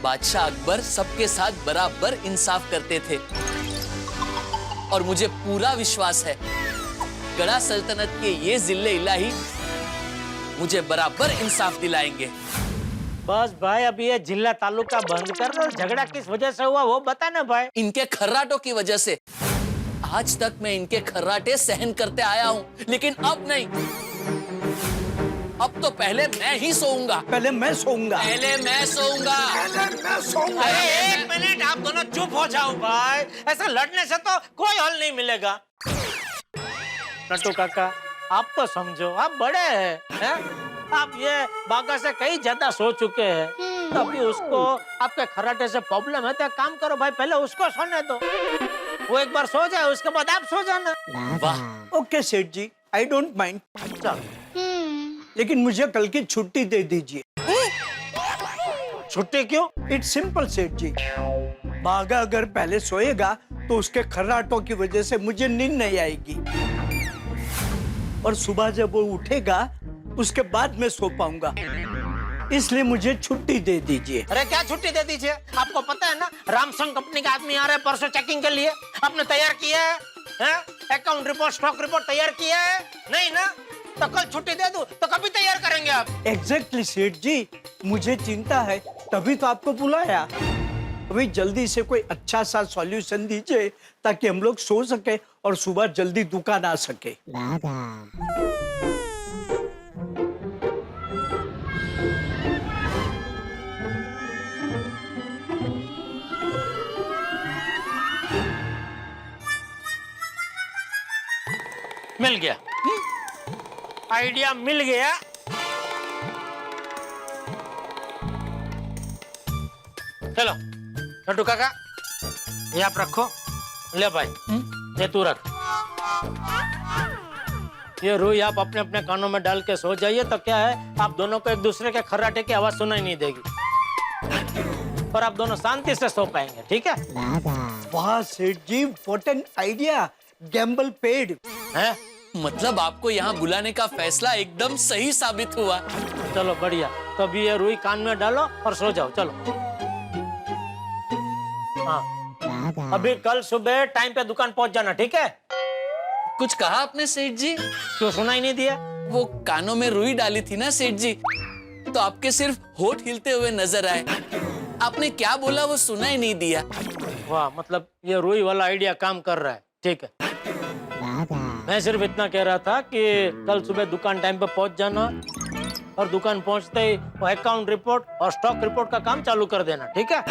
बादशाह अकबर सबके साथ बराबर इंसाफ करते थे और मुझे पूरा विश्वास है गड़ा सल्तनत के ये जिले इलाही मुझे बराबर इंसाफ दिलाएंगे। बस भाई अब ये जिला तालुका बंद कर दो। झगड़ा किस वजह से हुआ वो बता ना भाई। इनके खर्राटों की वजह से। आज तक मैं इनके खर्राटे सहन करते आया हूँ, लेकिन अब नहीं। अब तो पहले मैं ही सोऊंगा। पहले मैं सोऊंगा। पहले मैं सोऊंगा। पहले मैं सोऊंगा। अरे एक मिनट, आप दोनों चुप हो जाओ भाई। ऐसा लड़ने से तो कोई हल नहीं मिलेगा। नट्टू काका आप तो समझो, आप बड़े हैं, आप ये बागा से कहीं ज्यादा सो चुके हैं, तभी उसको आपके खर्राटे से प्रॉब्लम है। तो काम करो भाई, पहले उसको सोने दो, वो एक बार सो जाए उसके बाद आप सो जाना। वाह, ओके सेठ जी, आई डोंट माइंड। लेकिन मुझे कल की छुट्टी दे दीजिए। छुट्टी क्यों? इट्स सिंपल सेठ जी, बागा अगर पहले सोएगा तो उसके खर्राटों की वजह से मुझे नींद नहीं आएगी। और सुबह जब वो उठेगा उसके बाद मैं सो पाऊंगा, इसलिए मुझे छुट्टी दे दीजिए। अरे क्या छुट्टी दे दीजिए? आपको पता है ना रामसंग कंपनी का आदमी आ रहा है परसों चेकिंग के लिए। आपने तैयार किया है? अकाउंट रिपोर्ट, स्टॉक रिपोर्ट तैयार किया है? नहीं ना? तो कल छुट्टी दे दूं तो कभी तैयार करेंगे आप? एग्जैक्टली सेठ जी, मुझे चिंता है तभी तो आपको बुलाया। अभी जल्दी से कोई अच्छा सा सॉल्यूशन दीजिए ताकि हम लोग सो सके और सुबह जल्दी दुकान आ सके। मिल गया, आइडिया मिल गया। चलो नट्टू काका, ये आप रखो। ले भाई, ये तू रख। ये रुई आप अपने अपने कानों में डाल के सो जाइए, तो क्या है आप दोनों को एक दूसरे के खर्राटे की आवाज सुनाई नहीं देगी और आप दोनों शांति से सो पाएंगे। ठीक है? वाह सेठ जी, what an idea, gamble paid है? मतलब आपको यहाँ बुलाने का फैसला एकदम सही साबित हुआ। चलो बढ़िया, तो अभी ये रुई कान में डालो और सो जाओ। चलो हाँ, अभी कल सुबह टाइम पे दुकान पहुंच जाना। ठीक है? कुछ कहा आपने सेठ जी? क्यों सुनाई नहीं दिया? वो कानों में रुई डाली थी ना सेठ जी, तो आपके सिर्फ होठ हिलते हुए नजर आए। आपने क्या बोला वो सुना ही नहीं दिया। वाह, मतलब ये रुई वाला आइडिया काम कर रहा है। ठीक है, मैं सिर्फ इतना कह रहा था कि कल सुबह दुकान टाइम पे पहुंच जाना और दुकान पहुंचते ही वो अकाउंट रिपोर्ट और स्टॉक रिपोर्ट का काम चालू कर देना। ठीक है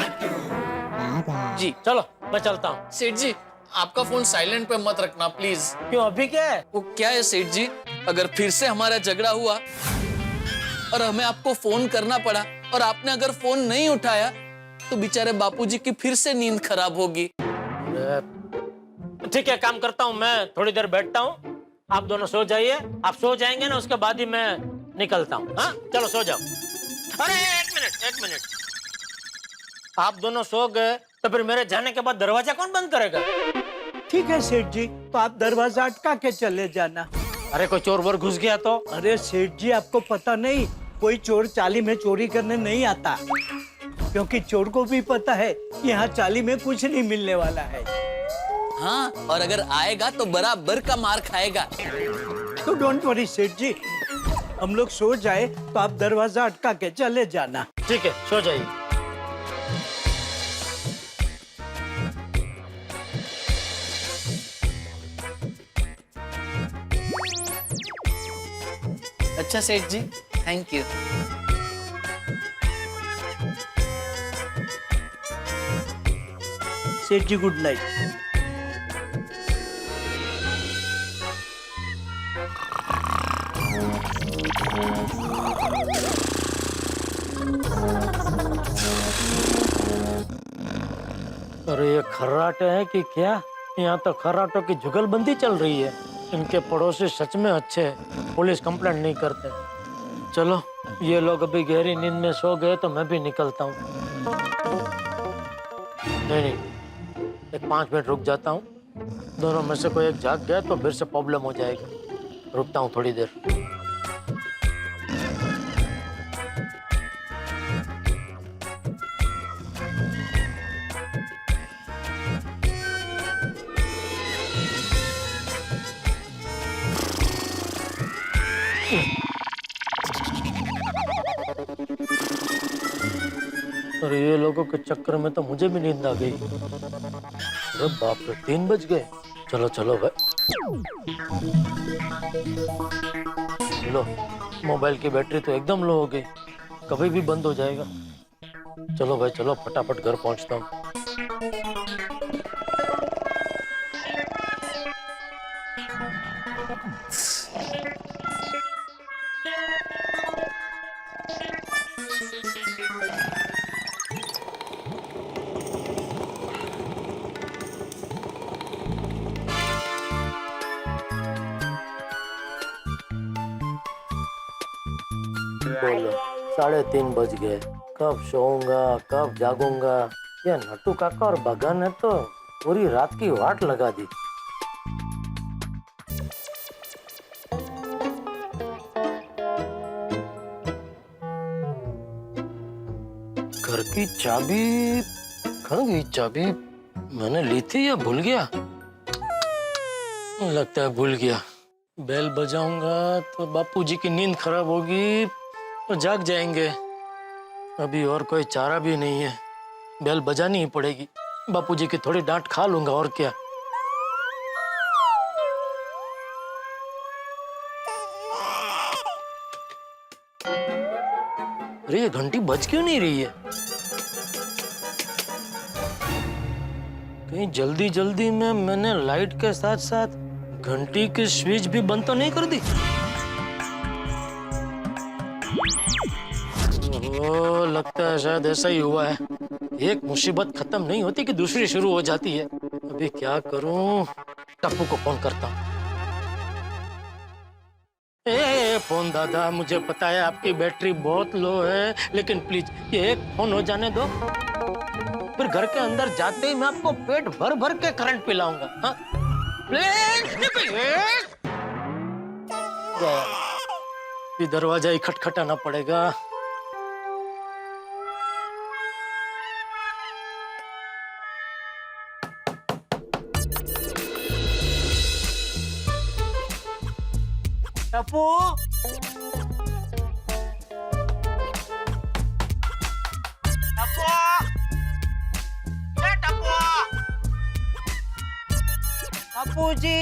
जी। चलो मैं चलता हूँ। सेठ जी, आपका फोन साइलेंट पे मत रखना प्लीज। क्यों, अभी क्या है? वो क्या है सेठ जी, अगर फिर से हमारा झगड़ा हुआ और हमें आपको फोन करना पड़ा और आपने अगर फोन नहीं उठाया तो बेचारे बापूजी की फिर से नींद खराब होगी। ठीक है, काम करता हूँ, मैं थोड़ी देर बैठता हूँ, आप दोनों सो जाइए। आप सो जाएंगे ना, उसके बाद ही मैं निकलता हूँ। हाँ चलो सो जाओ। अरे एक मिनट, आप दोनों सो गए तो फिर मेरे जाने के बाद दरवाजा कौन बंद करेगा? ठीक है सेठ जी, तो आप दरवाजा अटका के चले जाना। अरे कोई चोर वोर घुस गया तो? अरे सेठ जी, आपको पता नहीं, कोई चोर चाली में चोरी करने नहीं आता, क्योंकि चोर को भी पता है कि यहाँ चाली में कुछ नहीं मिलने वाला है। हाँ, और अगर आएगा तो बराबर का मार खाएगा। तो डोंट वरी सेठ जी, हम लोग सो जाए तो आप दरवाजा अटका के चले जाना। ठीक है, सो जाइए। अच्छा सेठ जी, थैंक यू। सेठ जी गुड नाइट। अरे ये खर्राटे हैं कि क्या? यहाँ तो खर्राटों की जुगलबंदी चल रही है। इनके पड़ोसी सच में अच्छे हैं, पुलिस कंप्लेंट नहीं करते। चलो ये लोग अभी गहरी नींद में सो गए तो मैं भी निकलता हूँ। नहीं, एक 5 मिनट रुक जाता हूँ। दोनों में से कोई एक जाग गया तो फिर से प्रॉब्लम हो जाएगी। रुकता हूँ थोड़ी देर। अरे ये लोगों के चक्कर में तो मुझे भी नींद आ गई। अरे बाप रे, 3 बज गए। चलो चलो भाई। लो, मोबाइल की बैटरी तो एकदम लो हो गई, कभी भी बंद हो जाएगा। चलो भाई चलो, फटाफट घर पहुंचता हूँ। बोलो, 3:30 बज गए। कब सोऊंगा, कब जागूंगा? ये नट्टू काका और बगन ने तो पूरी रात की वाट लगा दी। घर की चाबी कहाँ गई? चाबी मैंने ली थी या भूल गया? लगता है भूल गया। बेल बजाऊंगा तो बापूजी की नींद खराब होगी तो जाग जाएंगे। अभी और कोई चारा भी नहीं है, बेल बजानी ही पड़ेगी। बापूजी की थोड़ी डांट खा लूंगा और क्या। अरे ये घंटी बज क्यों नहीं रही है? कहीं जल्दी जल्दी में मैंने लाइट के साथ साथ घंटी की स्विच भी बंद तो नहीं कर दी? ओह, लगता है शायद ऐसा ही हुआ है। एक मुसीबत खत्म नहीं होती कि दूसरी शुरू हो जाती है। अभी क्या करूं? टप्पू को फोन करता हूं। फोन दादा, मुझे पता है आपकी बैटरी बहुत लो है, लेकिन प्लीज ये एक फोन हो जाने दो, फिर घर के अंदर जाते ही मैं आपको पेट भर भर के करंट पिलाऊंगा। हाँ? प्लीज दरवाजा ही खटखटाना पड़ेगा। टप्पू, बापूजी,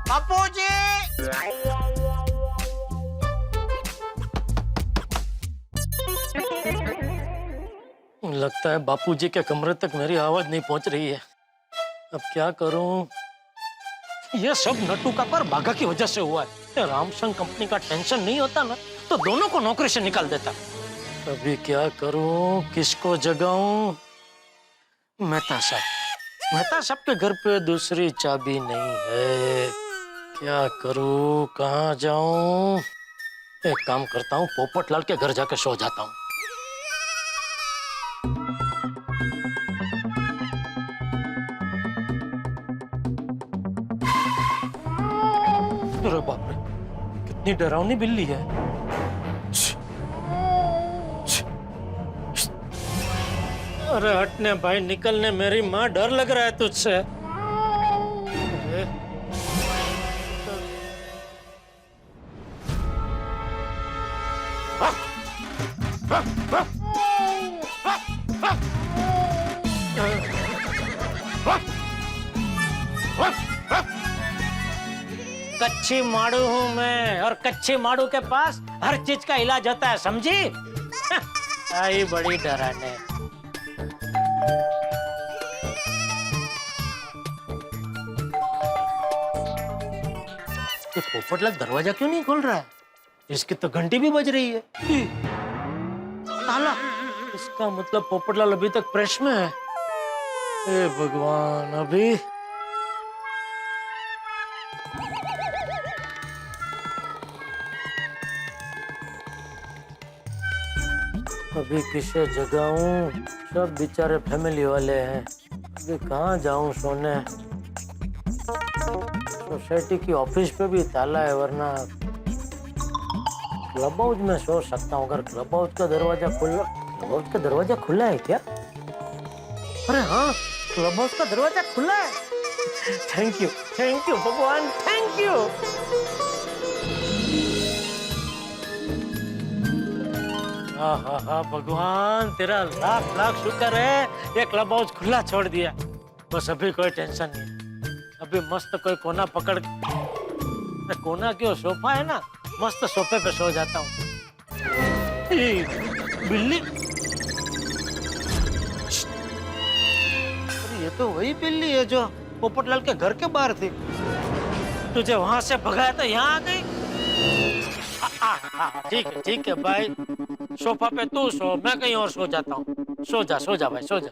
बापूजी, लगता है बापूजी के कमरे तक मेरी आवाज नहीं पहुंच रही है। अब क्या करूं? ये सब नट्टू काका और बाघा की वजह से हुआ है। रामसंग कंपनी का टेंशन नहीं होता ना तो दोनों को नौकरी से निकाल देता। अभी क्या करूं? किसको जगाऊं? मेहता साहब के घर पे दूसरी चाबी नहीं है। क्या करूं? कहाँ जाऊं? एक काम करता हूँ, पोपटलाल के घर जाके सो जाता हूँ। अरे बाप रे, कितनी डरावनी बिल्ली है। अरे हटने भाई, निकलने। मेरी माँ, डर लग रहा है तुझसे। अरे कच्ची माड़ू हूँ मैं, और कच्ची माड़ू के पास हर चीज का इलाज होता है, समझी? आई बड़ी डराने। ये पोपटलाल दरवाजा क्यों नहीं खोल रहा है? इसकी तो घंटी भी बज रही है। ताला, इसका मतलब पोपटलाल अभी तक प्रेस में है। हे भगवान, अभी किसे जगाऊं? सब बेचारे फैमिली वाले हैं। अभी कहाँ जाऊं सोने? सोसाइटी की ऑफिस पे भी ताला है, वरना क्लब हाउस में सो सकता हूँ। अगर क्लब हाउस का दरवाजा खुला है क्या? अरे हाँ, क्लब हाउस का दरवाजा खुला है। थैंक यू भगवान, थैंक यू। हाँ भगवान, तेरा लाख लाख शुक्र है, ये क्लब हाउस खुला छोड़ दिया। बस अभी कोई टेंशन नहीं। अभी मस्त कोई कोना पकड़, कोना क्यों, सोफा है ना, मस्त सोफे पे सो जाता हूँ। बिल्ली, अरे ये तो वही बिल्ली है जो पोपटलाल के घर के बाहर थी। तुझे वहां से भगाया तो यहाँ आ गई। ठीक है भाई, सोफा पे तू सो, मैं कहीं और सो जाता हूँ। सो जा भाई, सो जा।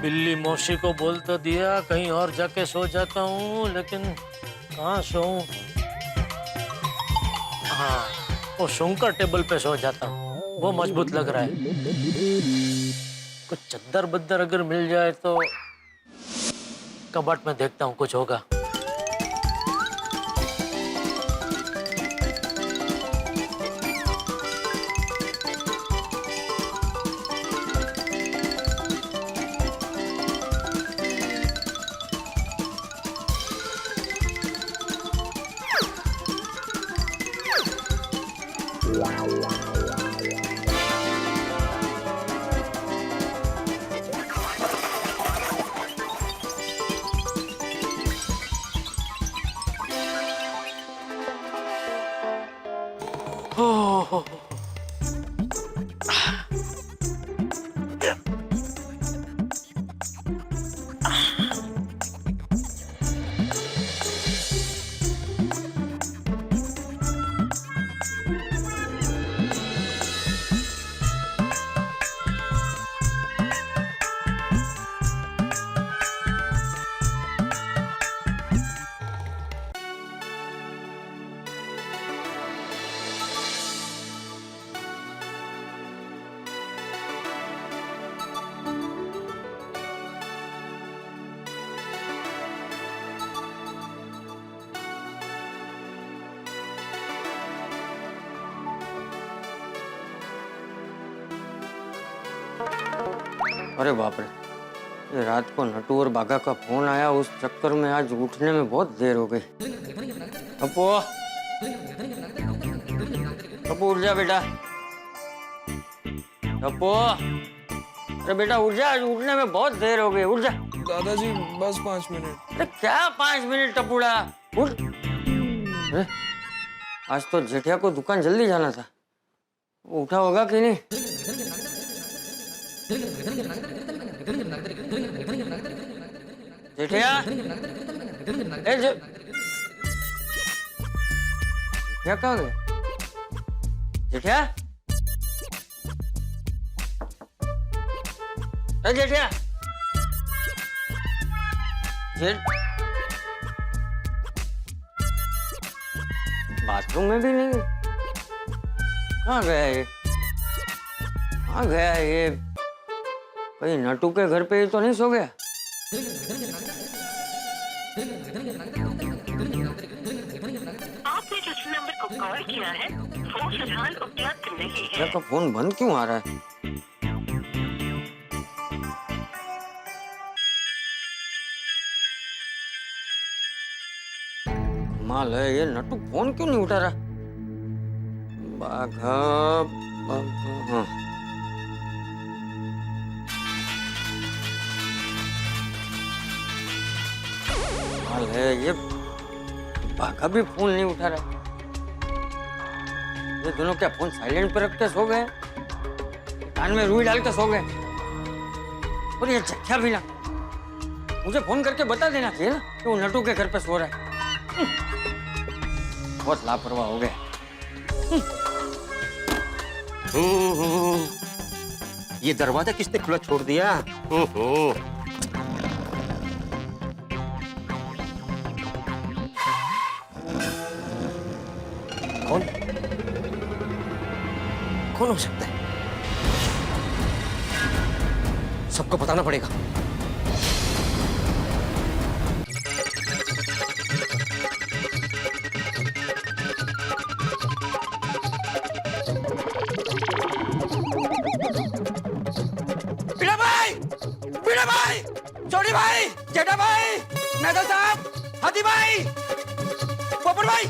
बिल्ली मौसी को बोल तो दिया कहीं और जाके सो जाता हूँ, लेकिन कहाँ सोऊं? हाँ, वो शंकर टेबल पे सो जाता हूँ, वो मजबूत लग रहा है। कुछ चद्दर बद्दर अगर मिल जाए तो कबाट में देखता हूँ, कुछ होगा। अरे बाप रे, ये रात को नटू और बाघा का फोन आया, उस चक्कर में आज उठने में बहुत देर हो गई। अपो अपो उठ जा बेटा। अपो अरे बेटा उठ जा, आज उठने में बहुत देर हो गई, उठ जा। दादाजी बस 5 मिनट। अरे क्या 5 मिनट टपुड़ा, उठ। अरे आज तो जेठिया को दुकान जल्दी जाना था, वो उठा होगा कि नहीं? जेठिया, ए जेठिया कहाँ गया? जेठिया, ए जेठिया, बाथरूम में भी नहीं, कहाँ गया ये? कहाँ गया ये? कहीं नटू के घर पे ही तो नहीं सो गया? आपने जिस नंबर को कॉल किया है फोन फिलहाल उपलब्ध नहीं है। का फोन बंद क्यों आ रहा है? माल है, ये नटू फोन क्यों नहीं उठा रहा? बाघा, हाँ। माल है, ये बाघा भी फोन नहीं उठा रहा। ये दोनों क्या फोन साइलेंट पे रख के सो गए? कान में रुई डाल के सो गए? और ये जख्या भी ना, मुझे फोन करके बता देना चाहिए ना कि वो नटू के घर पे सो रहा है। बहुत लापरवाह हो गया। ये दरवाजा किसने खुला छोड़ दिया? कौन कौन हो सकता है? सबको बताना पड़ेगा। बीड़ा भाई, चौड़ी भाई, जेठा भाई, मैदा साहब, हाथी भाई, पोपट भाई,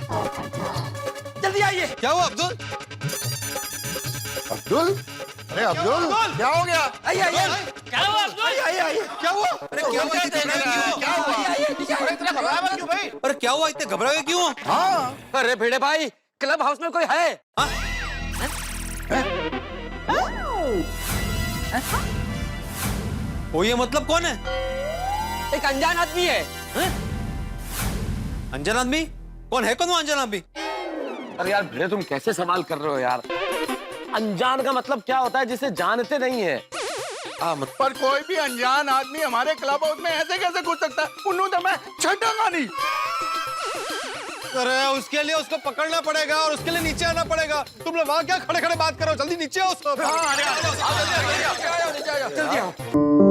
जल्दी आइए। क्या हुआ अब्दुल? अब्दुल? अरे अब्दुल, क्या हो गया? आइए आइए। क्या हुआ अब्दुल? आइए आइए। क्या हुआ? अरे क्या हुआ? क्या हुआ? इतना घबराए क्यों भाई? अरे क्या हुआ? इतने घबराए क्यों? हाँ, अरे भिड़े भाई, क्लब हाउस में कोई है? वो ये मतलब कौन है? एक अनजान आदमी है। अनजान आदमी? कौन है? कौन वो अनजान आदमी? अरे यार भिड़े, तुम कैसे सवाल कर रहे हो यार? अनजान का मतलब क्या होता है? जिसे जानते नहीं है। पर कोई भी अनजान आदमी हमारे क्लब हाउस में ऐसे कैसे घुस सकता है? उन्हों तो मैं छटांगा नहीं। अरे उसके लिए उसको पकड़ना पड़ेगा और उसके लिए नीचे आना पड़ेगा। तुम लोग वहाँ क्या खड़े खड़े बात करो? जल्दी नीचे आओ सब। हाँ, जल्दी आओ।